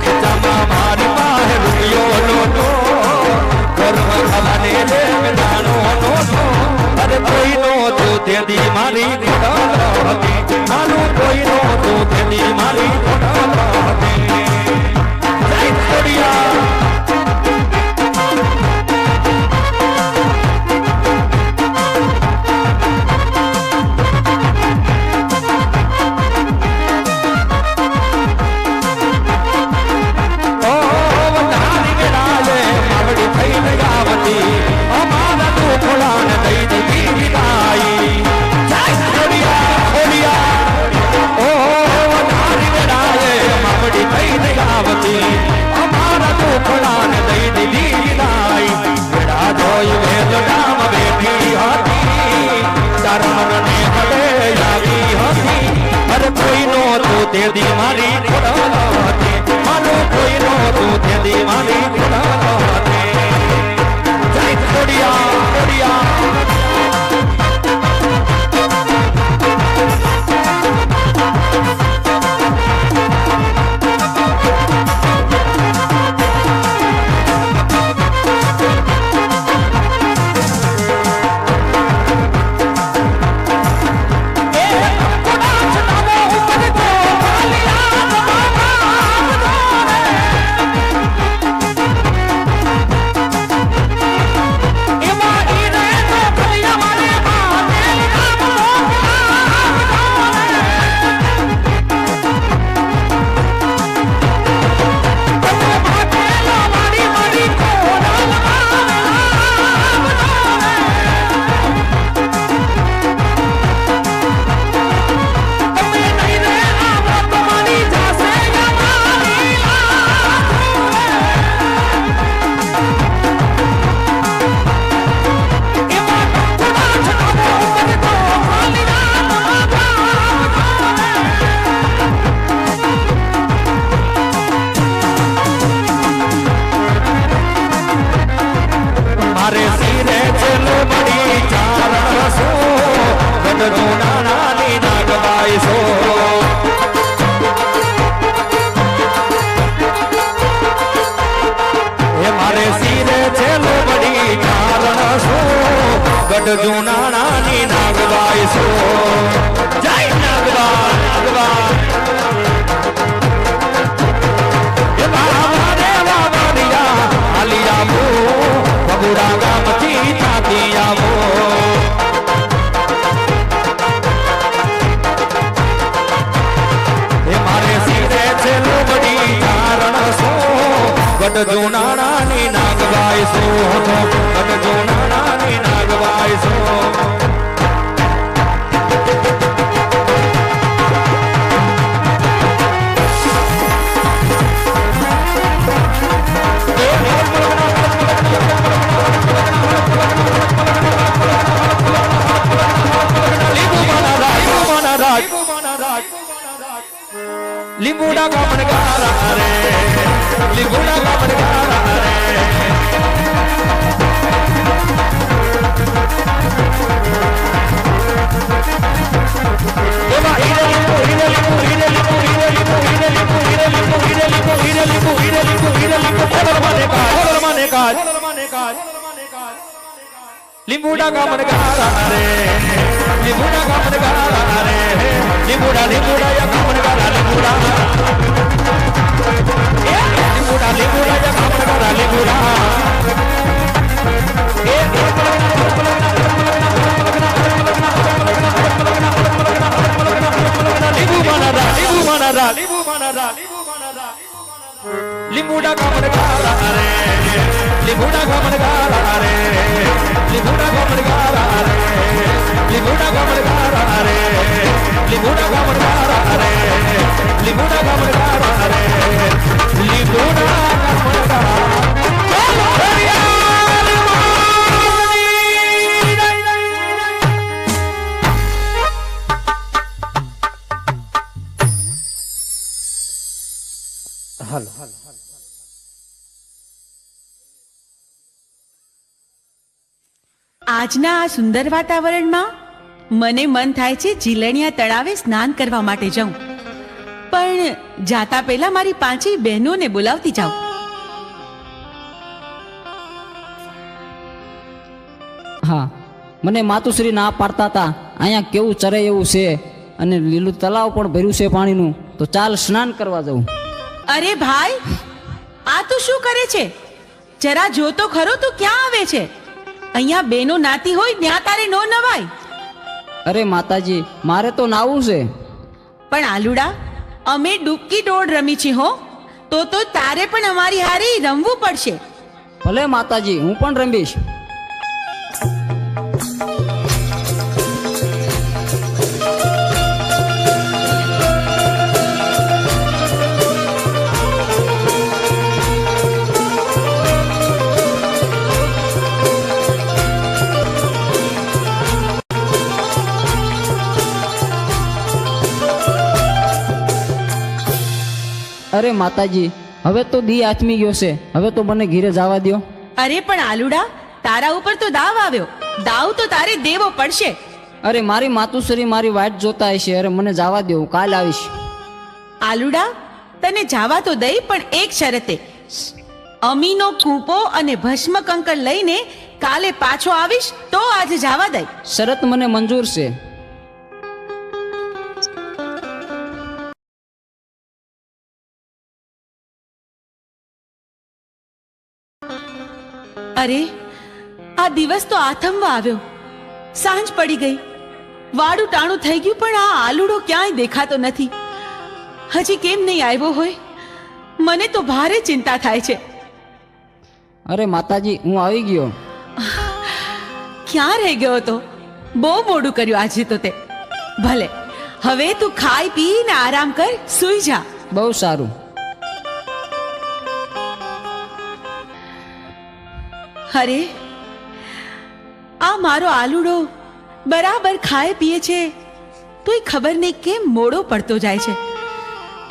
ખીચામાં મારી પાસે રૂપિયો નહોતો કર્મ ખાવાને જે જાણો નહોતો અરે કોઈ નહોતું તે દી મારી ખોડા હતી મારું કોઈ નહોતું તે દી મારી ખોડા હતી જય ખોડિયાર ઓ વધારી વેળાએ માવડી થઈને આવતી અમારા ટોળાને દઈ દીધી વિદાઈ જય ખોડિયાર ખોડિયાર ઓ વધારી વેળાએ માવડી થઈને આવતી અમારા ટોળાને દઈ દીધી વિદાઈ વેળા જોઈ વેદડામ બેઠી હતી તારા મનને હડે આવી હતી અરે કોઈ નહોતું તે દી મારી ખોડા હતી મારું કોઈ નહોતું તે દી મારી ખોડા હતી જય ખોડિયાર ખોડિયાર એમાં ઈરા ગઢ જુનાણાની નાગબાઈ સો જય નાગબા નાગબા એ બાબા રે બાબા દિયા આલિયા મો બગુડા ગામથી થાકી આવો એ મારે સીધે છે લોબડી ચારણ સો ગઢ જુનાણાની નાગબાઈ સો ગઢ જુનાણાની નાગબાઈ સો લીંબુડા ગામડ ગારા રે લીંબુડા ગામડ ગારા રે એવા હીરે લીંબુ હીરે લીંબુ હીરે લીંબુ હીરે લીંબુ હીરે લીંબુ હીરે લીંબુ હીરે લીંબુ હીરે લીંબુ હીરે લીંબુ હીરે લીંબુ બોલ મને કાજ લીંબુડા ગામડ ગારા રે લીંબુડા ગામડ ગારા રે લીંબુડા લીંબુડા યા ગામડ ગારા લીંબુડા લીંબુડા લીંબુડા યા ગામડ ગારા લીંબુડા લીંબુડા ગામડ ગારા રે લીંબુડા ગામડ ગારા રે લીંબુડા ગામડ ગારા રે લીંબુડા ગામડ ગારા રે લીંબુડા ગામડ ગારા રે લીંબુડા ગામડ ગારા રે લીંબુડા ગામડ ગારા હાલો આજના આ સુંદર વાતાવરણમાં મને મન થાય છે જીલણિયા તળાવે સ્નાન કરવા માટે જાઉં, પણ જાતા પહેલા મારી પાંચેય બહેનોને બોલાવતી જાઉં. હા, મને માતુશ્રી ના પાડતા હતા અહીંયા કેવું ચરે એવું છે અને લીલું તલાવ પણ ભર્યું છે પાણીનું, તો ચાલ સ્નાન કરવા જવું. અરે ભાઈ, આ તું શું કરે છે? જરા જો તો ખરો, તું ક્યાં આવે છે? અહીંયા બેનો નાતી હોય ત્યાં તારે નો નવાય. અરે માતાજી, મારે તો નાવું છે. પણ આલુડા, અમે ડૂબકી દોડ રમી છે હો, તો તારે પણ અમારી હારે રમવું પડશે. ભલે માતાજી, હું પણ રમીશ. અરે માતાજી, હવે તો દી આચમી ગયો છે, હવે તો મને ઘીરે જવા દો. અરે પણ આલુડા, તારા ઉપર તો દાવ આવ્યો, દાવ તો તારે દેવો પડશે. અરે મારી માતુશ્રી મારી વાટ જોતા હશે, અરે મને જવા દો, હું કાલ આવીશ. આલુડા, તને જવા તો દઈ, પણ એક શરતે. અમીનો કૂપો અને ભસ્મ કંકર લઈને કાલે પાછો આવીશ તો આજે જવા દઈ. શરત મને મંજૂર છે. અરે, આ દિવસ તો આથમવા આવ્યો, સાંજ પડી ગઈ, વાડું ટાણું થઈ ગયું, પણ આ આલુડો ક્યાંય દેખાતો નથી. હજી કેમ નહીં આવ્યો હોય? મને તો ભારે ચિંતા થાય છે. અરે માતાજી, હું આવી ગયો. ક્યાં રહી ગયો તો? બહુ મોડું કર્યું આજે તો તે. ભલે, હવે તું ખાઈ પીને આરામ કર, સૂઈ જા. બહુ સારું. અરે, આ મારો આલુડો બરાબર ખાય પીએ છે, તોય ખબર નહીં કેમ મોડો પડતો જાય છે.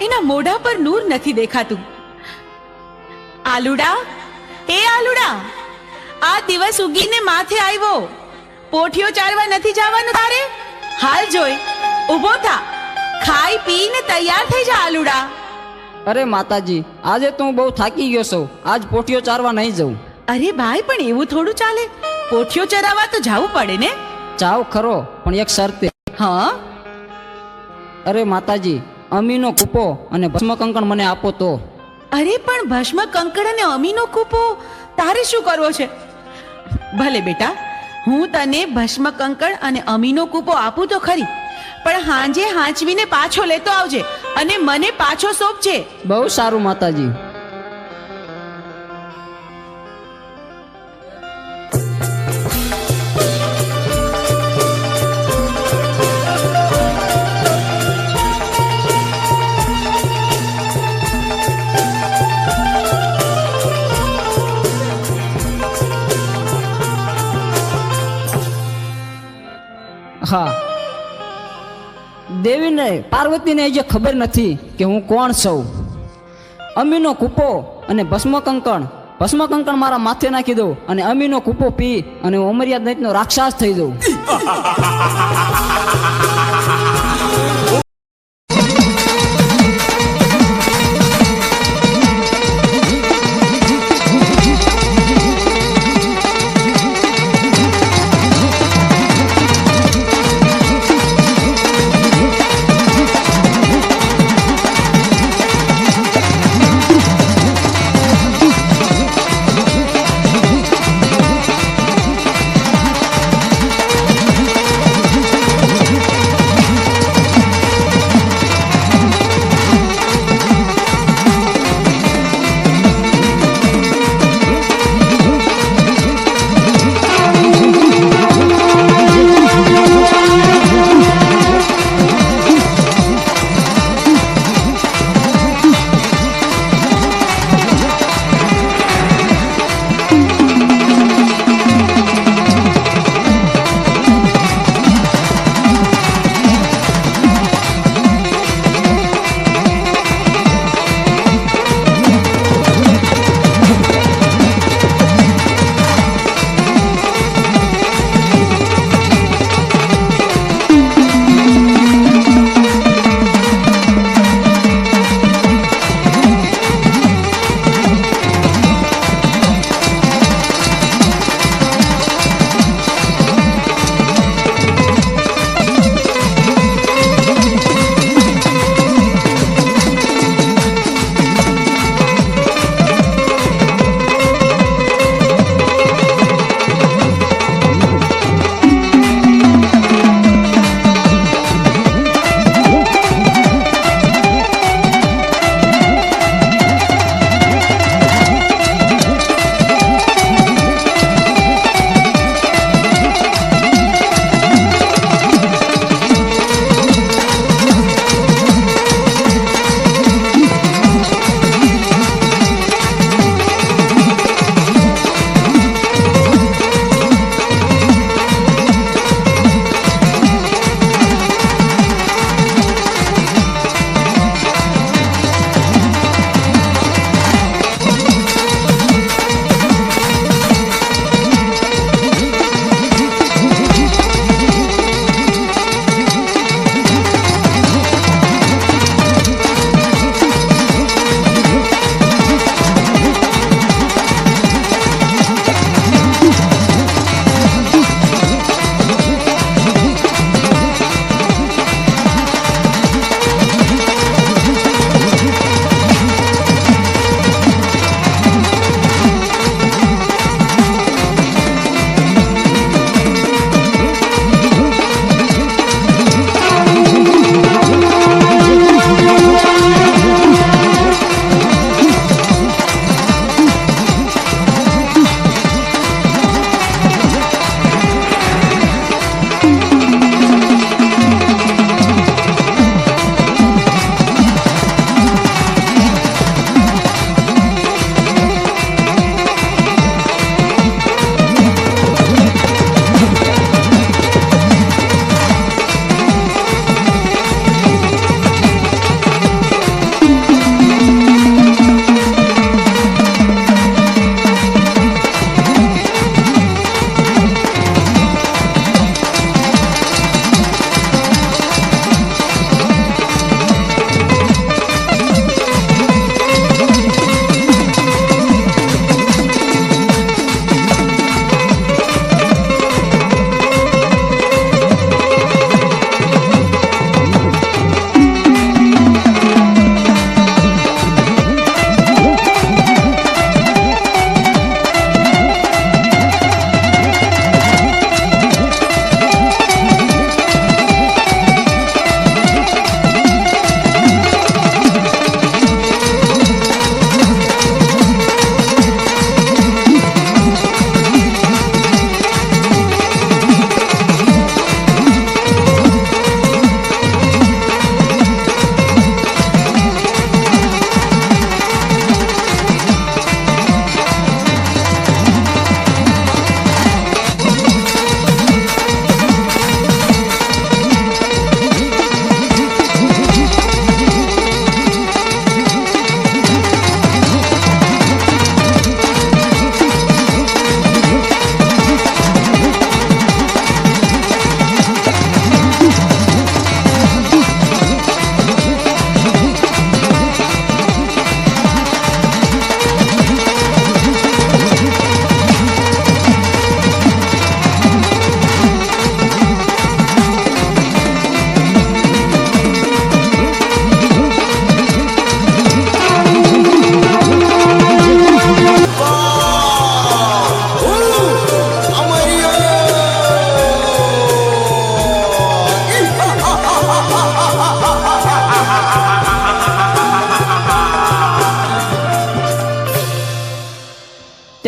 એના મોઢા પર નૂર નથી દેખાતું. આલુડા, એ આલુડા, આ દિવસ ઉગીને માથે આવ્યો, પોઠિયો ચારવા નથી જવાનું તારે? હાલ જોઈ, ઊભો થા, ખાઈ પીને તૈયાર થઈ જા આલુડા. અરે માતાજી, આજે તો હું બહુ થાકી ગયો છું, આજ પોઠિયો ચારવા નહીં જઉં. અરે ભાઈ, પણ એવું થોડું ચાલે? પોઠિયો ચરાવવા તો જવું પડે ને? જાવ ખરો, પણ એક શરતે. હા, અરે માતાજી, અમીનો કૂપો અને ભસ્મ કંકણ મને આપો તો. અરે પણ ભસ્મ કંકણ અને અમીનો કૂપો તારે શું કરવો છે? ભલે બેટા, હું તને ભસ્મ કંકણ અને અમીનો કૂપો આપું તો ખરી, પણ હાંજે હાંચવીને પાછો લેતો આવજે અને મને પાછો સોંપજે. બહુ સારું માતાજી. હા, દેવીને પાર્વતીને જે ખબર નથી કે હું કોણ છું. અમીનો કૂપો અને ભસ્મ કંકણ મારા માથે નાખી દઉં અને અમીનો કૂપો પી અને હું અમર્યાદ દૈત્યનો રાક્ષસ થઈ દઉં.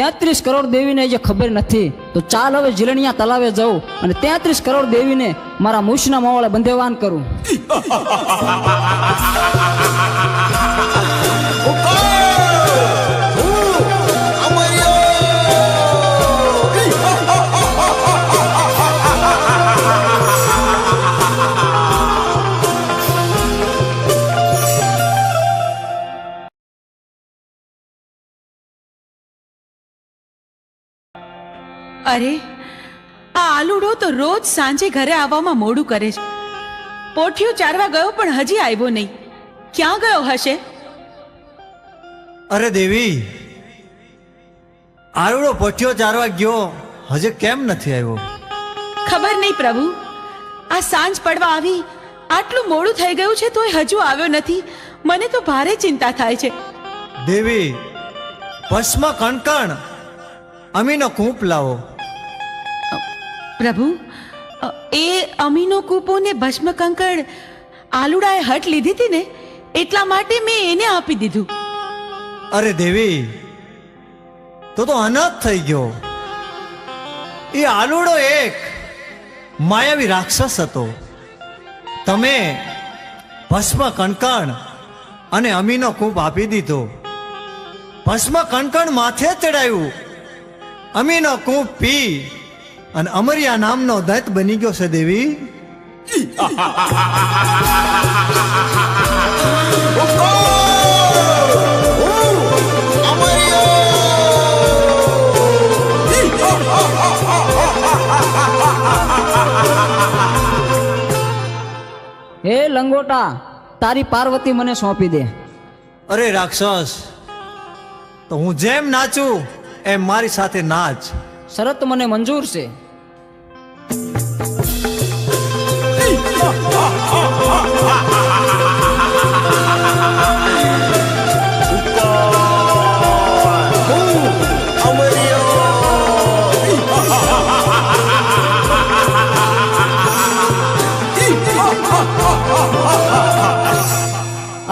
33 કરોડ દેવીને જે ખબર નથી તો ચાલ હવે જીલણિયા તલાવે જાઉં અને 33 કરોડ દેવીને મારા મૂછના માવળે બંધેવાન કરું. અરે આ આલુડો તો રોજ સાંજે ઘરે આવવામાં મોડું કરે છે. પોઠિયું ચારવા ગયો પણ હજી આવ્યો નહીં. ક્યાં ગયો હશે? અરે દેવી, આરુડો પોઠિયો ચારવા ગયો હજે કેમ નથી આવ્યો? ખબર નહીં પ્રભુ. આ સાંજ પડવા આવી, આટલું મોડું થઈ ગયું છે તોય હજુ આવ્યો નથી. મને તો ભારે ચિંતા થાય છે. દેવી, ભસ્મ કણકણ અમીનો કૂપ લાવો. પ્રભુ, એ અમીનો કૂપો ને ભસ્મ કંકડ આલુડાએ હટ લીધી હતી ને, એટલા માટે મેં એને આપી દીધું. અરે દેવી, તો અનાથ થઈ ગયો. એ આલુડો એક માયાવી રાક્ષસ હતો. તમે ભસ્મ કણકણ અને અમીનો કૂપ આપી દીધો. ભસ્મ કણકણ માથે ચડાયું, અમીનો કૂપ પી અને અમરિયા નામનો દૈત બની ગયો છે. દેવી, હે લંગોટા, તારી પાર્વતી મને સોંપી દે. અરે રાક્ષસ, તો હું જેમ નાચું એમ મારી સાથે નાચ. શરત મને મંજૂર છે.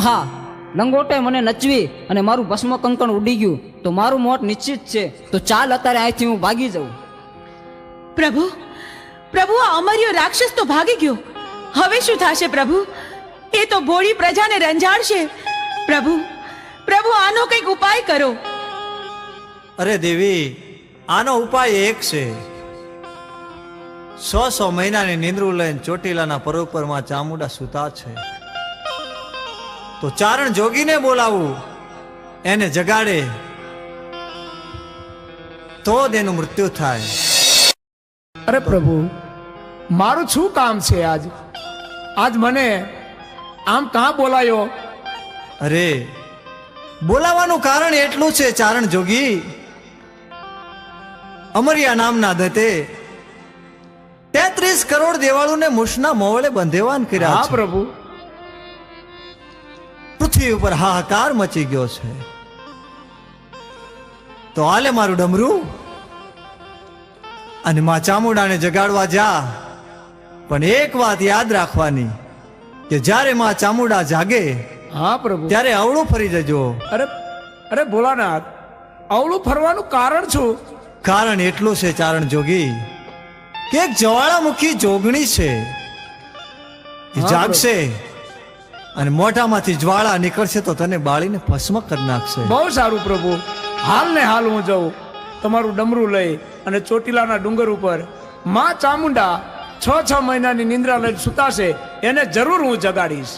હા, લંગોટે મને નચવી અને મારું ભસ્મ કંકણ ઉડી ગયું તો મારું મોત નિશ્ચિત છે. તો ચાલ અત્યારે અહીંથી હું ભાગી જાઉં. પ્રભુ, પ્રભુ, આ અમર્યો રાક્ષસ તો ભાગી ગયો. હવે શું થશે પ્રભુ? એ તો ભોળી પ્રજાને રંજાડશે. પ્રભુ, પ્રભુ, આનો કંઈક ઉપાય કરો. અરે દેવી, આનો ઉપાય એક છે. 100 મહિનાની નિંદ્રું લઈને ચોટીલાના પરોપરમાં ચામુંડા સૂતા છે. તો ચારણ જોગીને બોલાવું, એને જગાડે તો તેનું મૃત્યુ થાય. અરે પ્રભુ, મારું શું કામ છે આજ? આજ મને આમ કાં બોલાયો? અરે, બોલાવાનું કારણ એટલું છે ચારણ જોગી, અમરિયા નામના દત્તે 33 કરોડ દેવાળુને મૂછના મોવળે બંધેવાન કર્યા. હા પ્રભુ. પૃથ્વી ઉપર હાહાકાર મચી ગયો છે. તો હાલે મારું ડમરું અને માં ચામુંડાને જગાડવા જા. પણ એક વાત યાદ રાખવાની કે જ્યારે માં ચામુંડા જાગે, હા પ્રભુ, ત્યારે અવળું ફરી જજો. અરે અરે ભોળાનાથ, અવળું ફરવાનું કારણ શું? કારણ એટલું છે ચારણ જોગી કે એક જ્વાળામુખી જોગણી છે. એ જાગશે અને મોઢામાંથી જ્વાળા નીકળશે તો તને બાળીને ભસ્મ કરી નાખશે. બહુ સારું પ્રભુ. હાલ ને હાલ હું જાઉં તમારું ડમરું લઈ અને ચોટીલાના ડુંગર ઉપર માં ચામુંડા 6 મહિનાની નિંદ્રા લઈને સુતાશે, એને જરૂર હું જગાડીશ.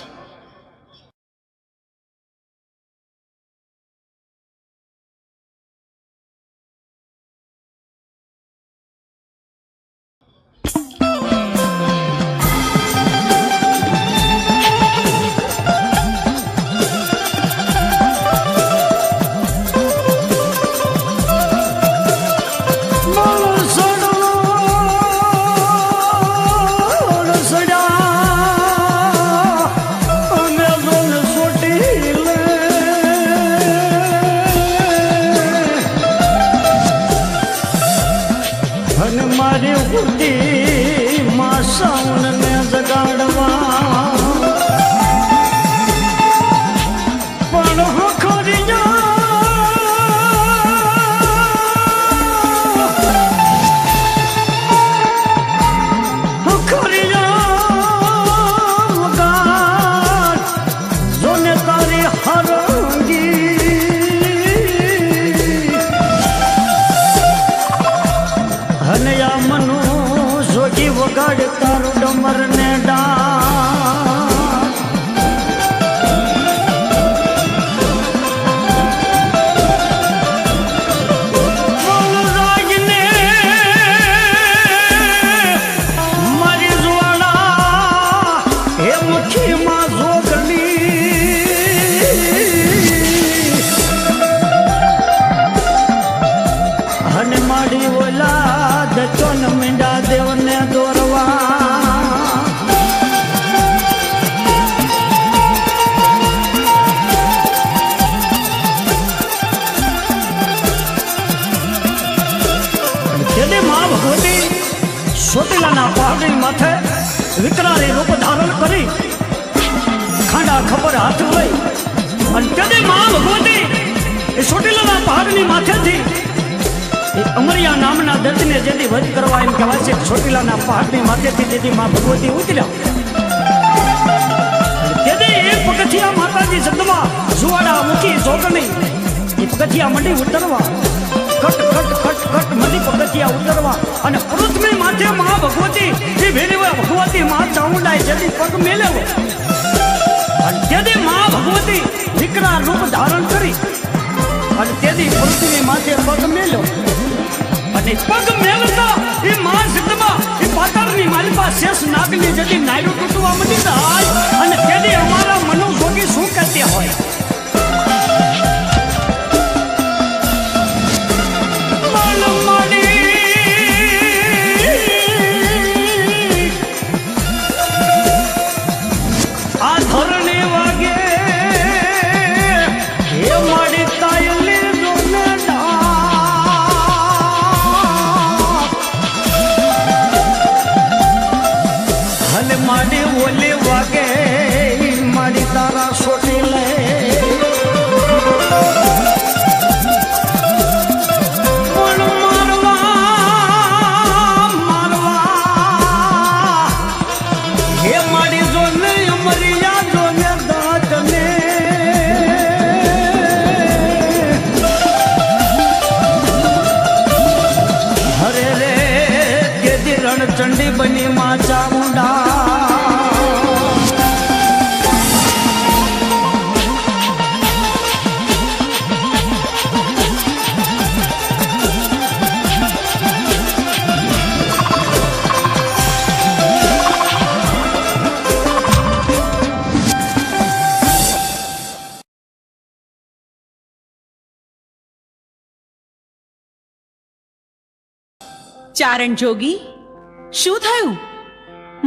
વગાડ તારું ડમર ને ચોટીલાના પહાડી માથે વિકરાળી રૂપ ધારણ કરી ખાંડા ખબર હાથ લઈ અને તેથી મા ભગવતી એ ચોટીલાના પહાડની માથેથી એ અમરિયા નામના દર્દને જેથી વધ કરવા એમ કહેવાય છે. ચોટીલાના પહાડની માથેથી જેથી મા ભગવતી ઉતર્યા તેથી એક પગથિયા માતાજી શબ્દમાં સુવાડા મૂકી જોગણી એ પગથિયા મંડી ઉતરવા કટ કટ કટ કટ મધી પગથિયા ઉતરવા અને પૃથ્વી માથે મા ભગવતી જે ભેરવા ભગવતી મા ચામુંડાએ જેથી પગ મેલેવો અને તેથી મા ભગવતી વિકરાળ રૂપ ધારણ કરી અને તેથી પૃથ્વી માથે પગ મેલ્યો અને પગ મેલતા એ મા સિદ્ધમાં એ પાતાળની માલિકા શેષ નાગની જેથી નાયરું તૂટવા મંડી જાય અને તેથી અમારા મનો જોગી શું કહેતી હોય ચંડી બની માં ચામુંડા ચારણ જોગી, શું થયું?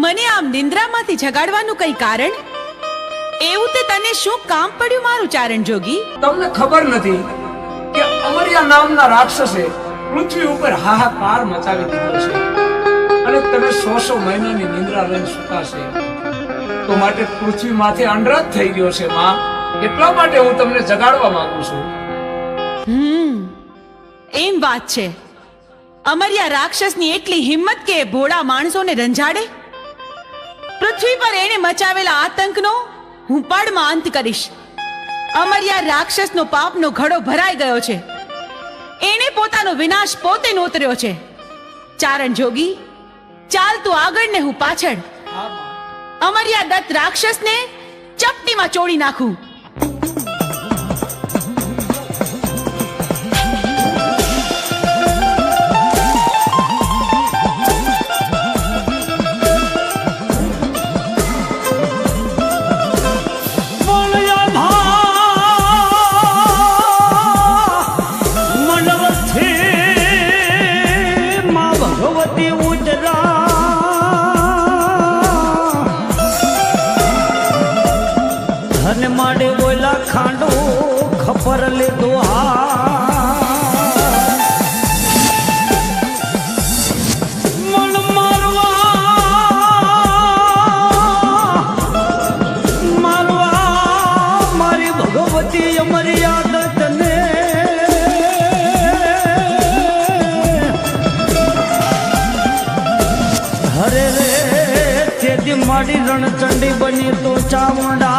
મને આમ નિંદ્રામાંથી જગાડવાનું કઈ કારણ? એવું તે તને શું કામ પડ્યું મારું ચારણ જોગી? તમને ખબર નથી કે અમરિયા નામના રાક્ષસે પૃથ્વી ઉપર હાહાકાર મચાવી દીધો છે અને તમે 100 મહિનાની નિંદ્રા લઈને સૂતા છે તો માટે પૃથ્વી માથે અંડરાજ થઈ ગયો છે માં. એટલા માટે હું તમને જગાડવા માંગુ છું. એમ વાત છે. અમરિયા રાક્ષસની એટલી હિંમત કે ભોળા માણસોને રંજાડે? પૃથ્વી પર એને મચાવેલા આતંકનો હું પળમાં અંત કરીશ. અમરિયા રાક્ષસનો પાપનો ઘડો ભરાઈ ગયો છે. એને પોતાનો વિનાશ પોતે નોતર્યો છે. ચારણ જોગી, ચાલ તું આગળ ને હું પાછળ. અમરિયા દત્ત રાક્ષસને ચપટીમાં ચોળી નાખું. માડે બોલા ખાંડો ખબર લીધો મન મારવા મારી ભગવતી અમારી આદત ને હરે રે તેથી માડી રણચંડી બની તો ચામુંડા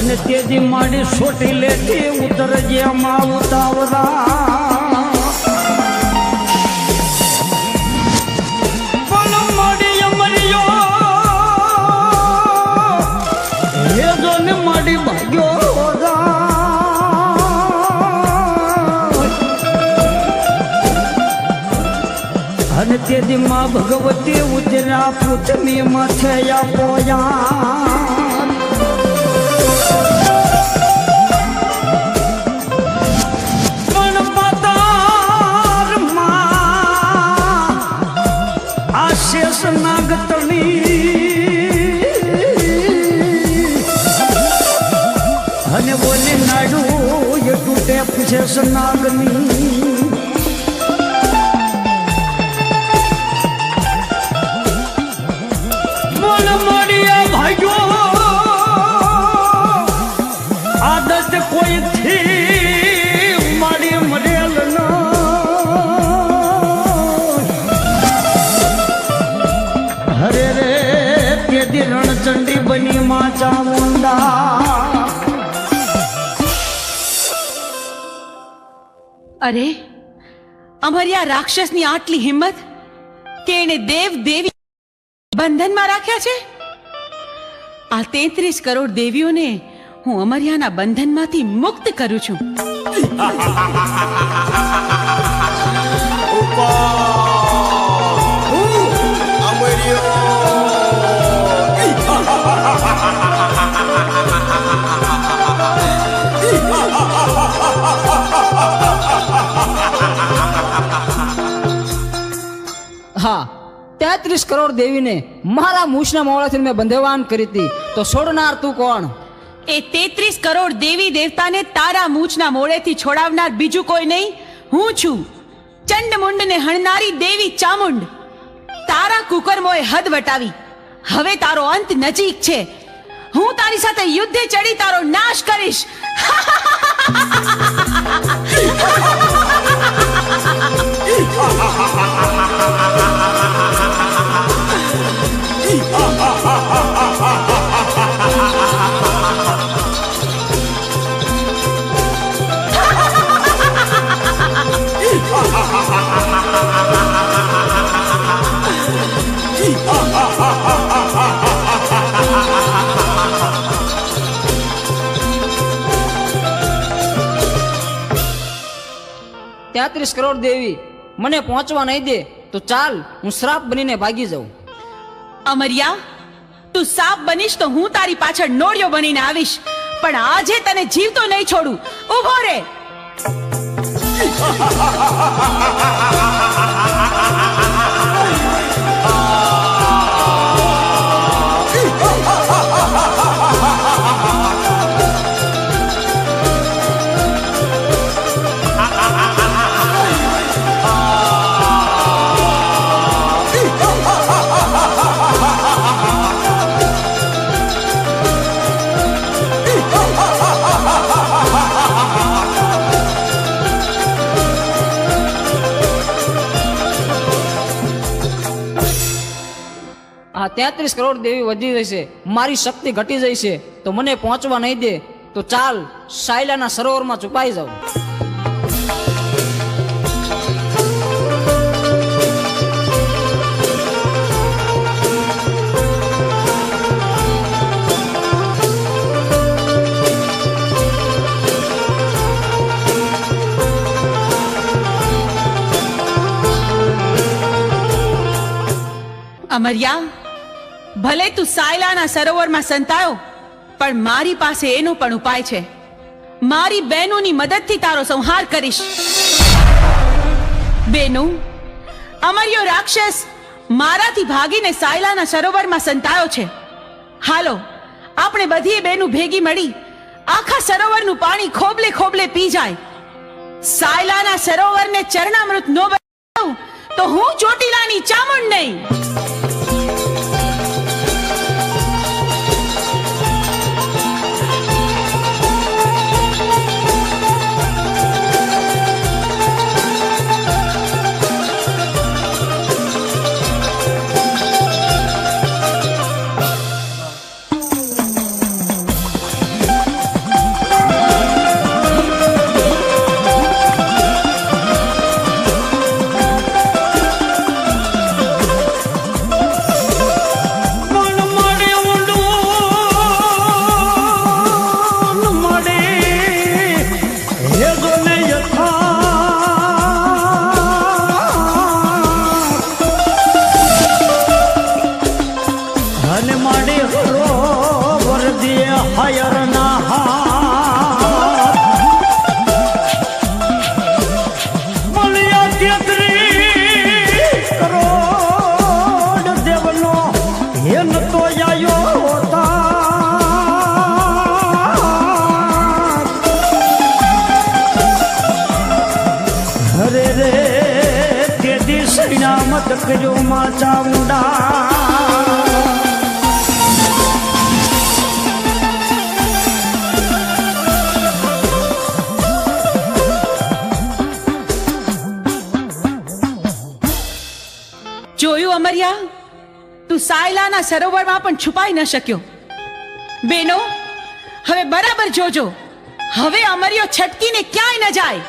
અને તેજી માડી સોટી લેતી ઉતર જેમાં ઉતાવરા પણ માડી અમરિયો હે જો ને માડી ભાગ્યો અને તેજી માં ભગવતી ઉતરા પૃથ્વી માથે પોયા અને બોલે નાડું એ તૂટે પૂછે સનાગની બોલ મળ્યા ભાઈઓ આદત કોઈ થી મારી મરેલ હરે રે તેથી રણચંડી બની માં ચામુંડા અરે અમારી આ રાક્ષસની આટલી હિંમત કે એને દેવ દેવી બંધનમાં રાખ્યા છે. આ 33 કરોડ દેવીઓને હું અમર્યાના બંધનમાંથી મુક્ત કરું છું. હા 33 કરોડ દેવીને મારા મૂછના મોળાથી મેં બંધવાન કરી હતી, તો છોડનાર તું કોણ? એ 33 કરોડ દેવી દેવતાને તારા મૂછના મોળેથી છોડાવનાર બીજું કોઈ નહીં, હું છું ચંડમુંડને હણનારી દેવી ચામુંડ. તારા કુકર્મોએ હદ વટાવી, હવે તારો અંત નજીક છે. હું તારી સાથે યુદ્ધે ચડી તારો નાશ કરીશ. તેત્રીસ કરોડ દેવી મને પહોંચવા નહીં દે તો ચાલ હું શ્રાપ બનીને ભાગી જાઉં. અમર્યા, તું સાપ બનીશ તો હું તારી પાછળ નોળિયો બનીને આવીશ, પણ આજે તને જીવતો નહીં છોડું. ઊભો રે. આ 33 કરોડ દેવી વધી જશે, મારી શક્તિ ઘટી જશે, તો મને પહોંચવા નહીં દે તો ચાલ સાયલાના સરોવરમાં છુપાઈ જાઉં. અમર્યા, ભલે તું સાયલાના સરોવરમાં સંતાયો, પણ મારી પાસે એનો પણ ઉપાય છે. મારી બહેનોની મદદથી તારો સંહાર કરીશ. બેનો, અમર્યો રાક્ષસ મારાથી ભાગીને સાયલાના સરોવરમાં સંતાયો છે. હાલો, આપણે બધી બહેનો ભેગી મળી આખા સરોવરનું પાણી ખોબલે ખોબલે પી જાય. સાયલાના સરોવરને ચરણામૃત નો બનાવું તો હું ચોટીલાની ચામુંડ નહીં. જગજો માં ચામુંડા જોયું અમરિયા, તું સાયલાના સરોવરમાં પણ છુપાઈ ન શક્યો. બેનો, હવે બરાબર જોજો, હવે અમરિયો છટકીને ક્યાંય ન જાય.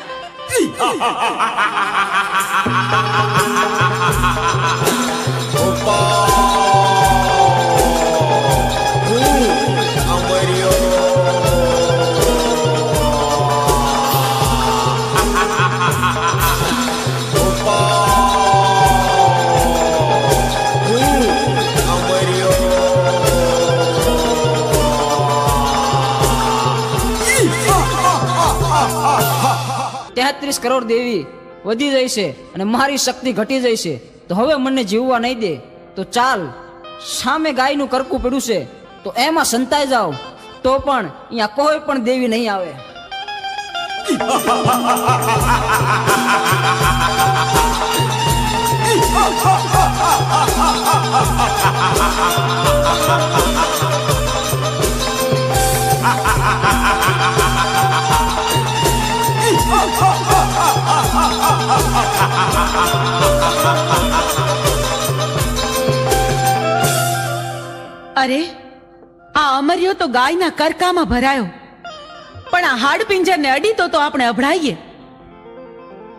તેત્રીસ કરોડ દેવી વધી જાય છે અને મારી શક્તિ ઘટી જાય છે, તો હવે મને જીવવા નહીં દે. તો ચાલ, સામે ગાયનું કરકું પડ્યું છે, તો એમાં સંતાઈ જાવ, તો પણ અહીંયા કોઈ પણ દેવી નહીં આવે. અરે, આ અમરિયો તો ગાયના કરકામાં ભરાયો, પણ આ હાડપિંજરને અડીતો તો આપણે અભડાઈએ.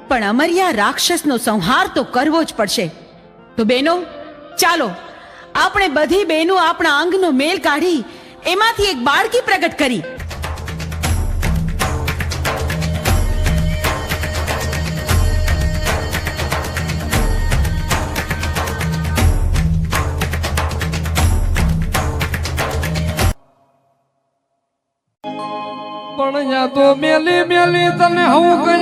પણ અમરિયા રાક્ષસનો સંહાર તો કરવો જ પડશે. તો બેનો, ચાલો આપણે બધી બહેનો આપણા અંગનો મેલ કાઢી એમાંથી એક બાળકી પ્રગટ કરી. પણ યા તો મેલી મેલી તને હું કહે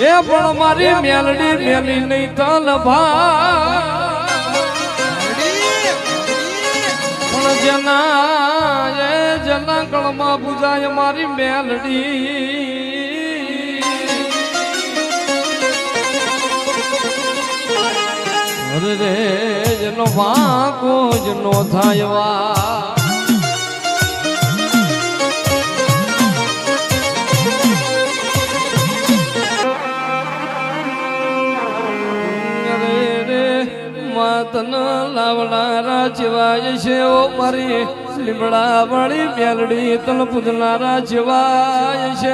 એ પણ મારી મેલડી મેલી નહીં તલ પણ જેના ગળમાં પૂજાય મારી મેલડી. અરે રે જનો વાંકો જનો થાયવા તન લાવનારા જેવાય છે ઓ મારી લીમડા વાળી મેલડી, તન પૂજનારા જેવાય છે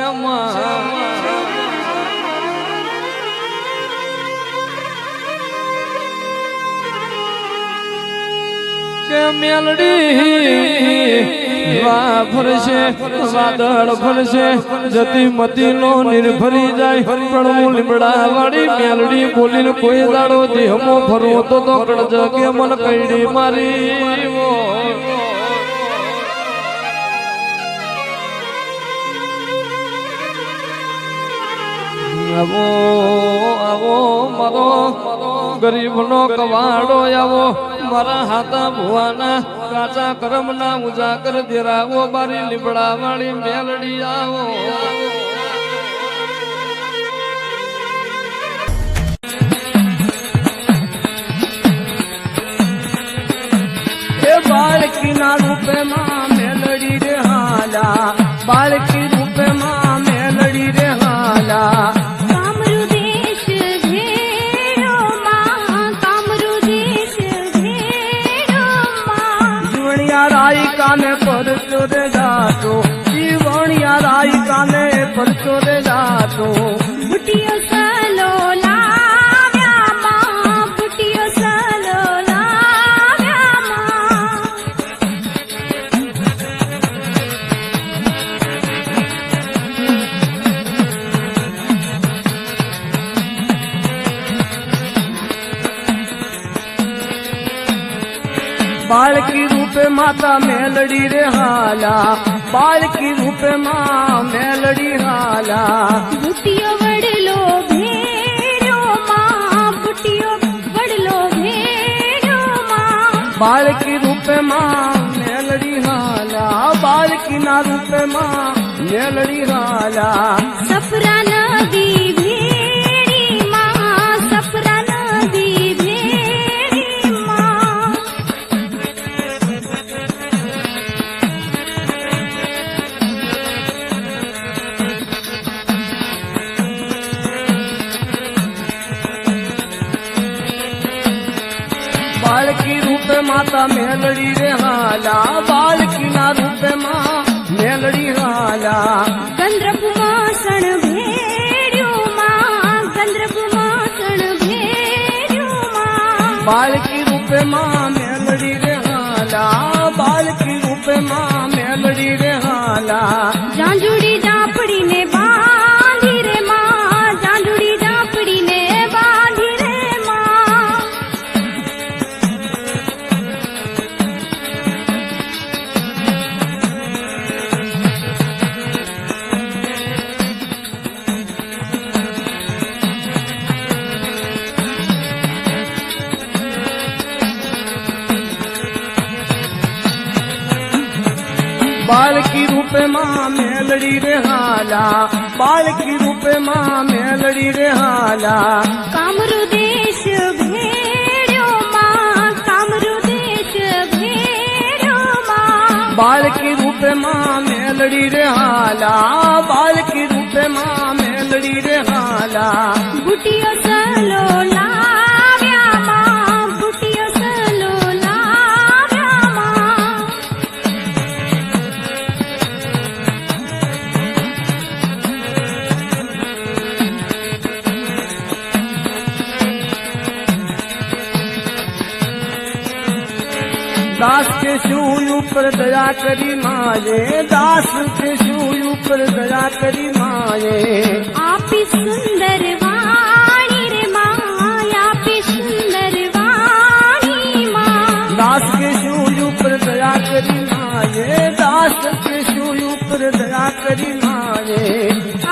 કે મેલડી ફરશે વાદળ ફરશે જતી મતી નો નિર્ભરી જાય, પણ હું લીમડા વાળી મેલડી બોલીને કોઈ દાડો દેહમો ફરવો તો કડ જગે મન કઈડી મારી. આવો આવો મારો ગરીબનો કવાડો, આવો મારા હાથા ભુવાના કાચા કરમના ઉજાગર દેરાવો મારી લીમડા વાળી મેલડી. આવો બાળકી ના રૂપે માં મેલડી રે હાલા, બાળકી રૂપે માં મેલડી રે હાલા. રાઈ કાને પરચો રે જાતો, જીવણિયા રાઈ કાને પરચો રે જાતો. બુટિયો સલો લાવ્યા માં, બુટિયો સલો લાવ્યા માં. બાળકી રૂપે માતા મેલડી રે હાલા, બાળકી રૂપે માં મેલડી હાલા. બુટિયો વડલો ભેરો માં, બુટિયો વડલો ભેરો માં. બાળકી રૂપે માં મેલડી હાલા, બાળકી ના રૂપે માં મેલડી હાલા સફરા નદી ભેડી માં સફરા નદી ભેડી માં બાળકી રૂપે માતા મેલડી રે હાલા બાળકી ના રૂપે માં મેલડી હાલા ગંદ્રપુમાસણ ભેડ્યું માં ગંદ્રપુમાસણ ભેડ્યું માં બાળકી રૂપે માં મેલડી રે હાલા બાળકી રૂપે માં મેલડી રે હાલા જાંજુડી જાપડી ને બાંધી રે માં જાંજુડી જાપડી ને બાંધી રે માં બાળકી રૂપે માં મેલડી રે હાલા બાળકી રૂપે માં મેલડી રે હાલા કામરૂ દેશ ભેડ્યો માં કામરૂ દેશ ભેડ્યો માં બાળકી રૂપે માં મેલડી રે હાલા બાળકી રૂપે માં મેલડી રે હાલા બુટીઓ સલો લાવ્યા માં બુટીઓ સલો લાવ્યા માં દાસ કે શું ઉપર દયા કરી માએ દાસ કે શું ઉપર દયા કરી માએ આપી સુંદર વાણી રે માં આપી સુંદર વાણી માં દાસ કે શું ઉપર દયા કરી માએ દાસ કે શું ઉપર દયા કરી માએ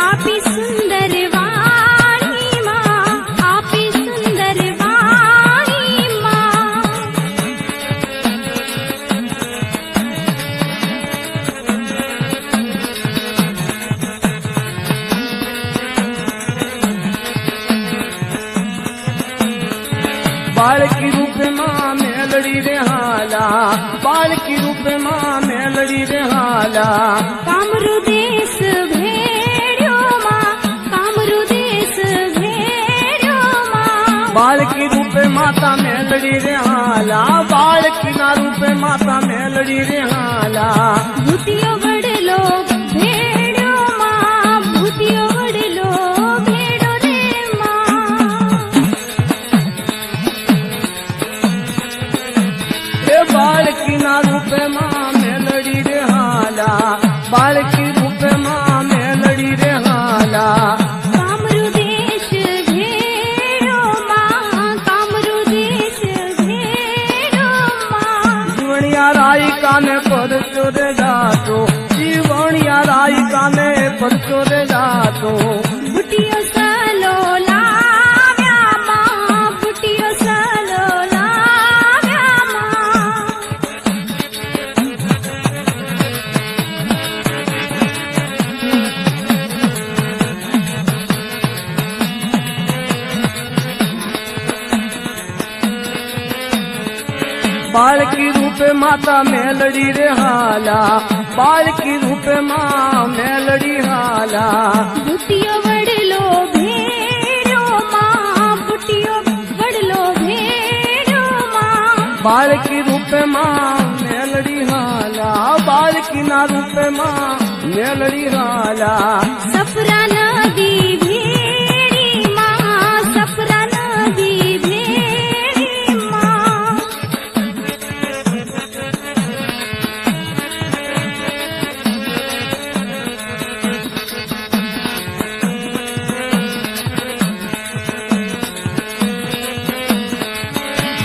આપી સુંદર વાણી માં આપી સુંદર વાણી માં બાળકી રૂપે માં મેલડી રે હાલા બાળકી રૂપે માં મેલડી રે હાલા કામરૂ દેશ ભેડ્યો માં કામરૂ દેશ ભેડ્યો માં બાળકી રૂપે માતા મેલડી રે હાલા બાળકી ના રૂપે માતા મેલડી રે હાલા ભૂતિયો વડલો ભેડ્યો માં ભૂતિયો વડલો ભેડો રે માં એ બાળકી ના રૂપે માં મેલડી રે હાલા બાળકી રૂપે માં મેલડી રે હાલા કામરૂ દેશ ભેડ્યો માં કામરૂ દેશ ભેડ્યો માં જીવણિયા રાઈ કાને પરચો રે જાતો જીવણિયા રાઈ કાને પરચો રે જાતો બુટીઓ સલો લાવ્યા માં બુટીઓ સલો લાવ્યા માં બાળકી રૂપે માતા મેલડી રે હાલા બાળકી રૂપે માં મેલડી હાલા બુટીઓ વડલો ભેડ્યો માં બુટીઓ વડલો ભેડ્યો માં બાળકી રૂપે માં મેલડી હાલા બાળકી ના રૂપે માં મેલડી હાલા સફરા નદી ભેડી માં સફરા નદી ભેડી માં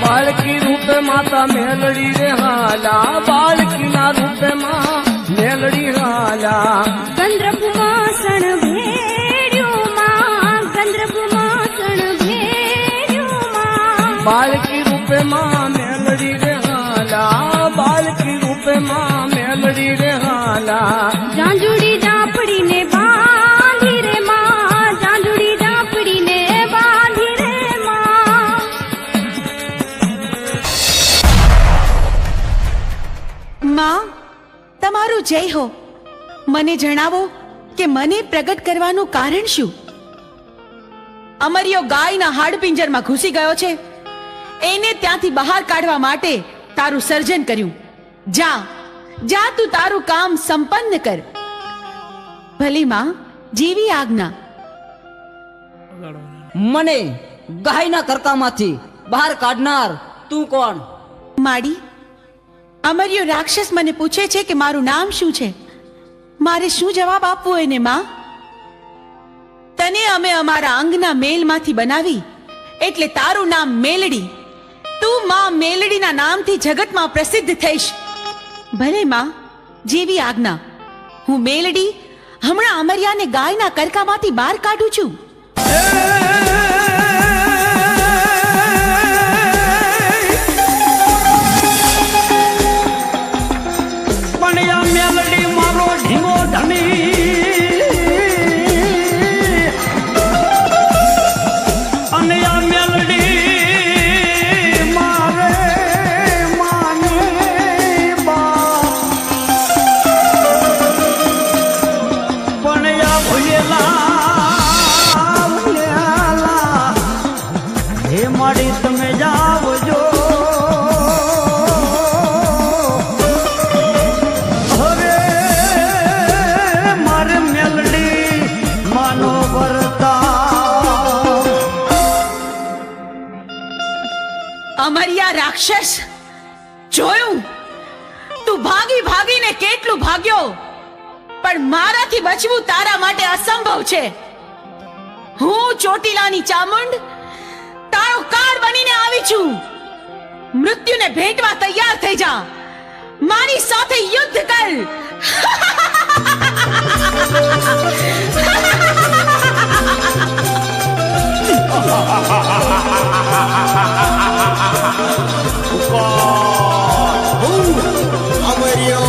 બાળકી રૂપે માતા મેલડી રે હાલા બાળકી ના રૂપે માં મેલડી હાલા ગંદ્રપુમાસણ ભેડ્યું માં ગંદ્રપુમાસણ ભેડ્યું માં બાળકી રૂપે માં મેલડી રે હાલા બાળકી રૂપે માં મેલડી રે હાલા જાંજુડી જાપ માં તમારું જય હો. મને જણાવો કે મને પ્રગટ કરવાનું કારણ શું? અમરિયો ગાયના હાડપિંજરમાં ઘૂસી ગયો છે, એને ત્યાંથી બહાર કાઢવા માટે તારું સર્જન કર્યું. જા જા, તું તારું કામ સંપન્ન કર. ભલી માં, જેવી આજ્ઞા. મને ગાયના કરકામાંથી બહાર કાઢનાર તું કોણ? માડી, અમરિયો રાક્ષસ મને પૂછે છે કે મારું નામ શું છે. મારે શું જવાબ આપવો એને માં? તને અમે અમારા અંગના મેલમાંથી બનાવી એટલે તારું નામ મેલડી. તું માં મેલડીના નામથી જગતમાં પ્રસિદ્ધ થઈશ. ભલે માં, જેવી આજ્ઞા. હું મેલડી હમણાં અમરિયાને ગાયના કરકામાંથી બહાર કાઢું છું. મેલડી મારો ઢીંગો ધણી અને આ મેલડી મારે માને બા પણ આ ભૂલેલા હે માડી તમે જાવજો. અમરિયા રાક્ષસ, જોયું તું ભાગી ભાગીને કેટલું ભાગ્યો, પણ મારાથી બચવું તારા માટે અસંભવ છે. હું ચોટીલાની ચામુંડ તારો કાળ બનીને આવી છું. મૃત્યુને ભેટવા તૈયાર થઈ જા. મારી સાથે યુદ્ધ કર. Amarillo.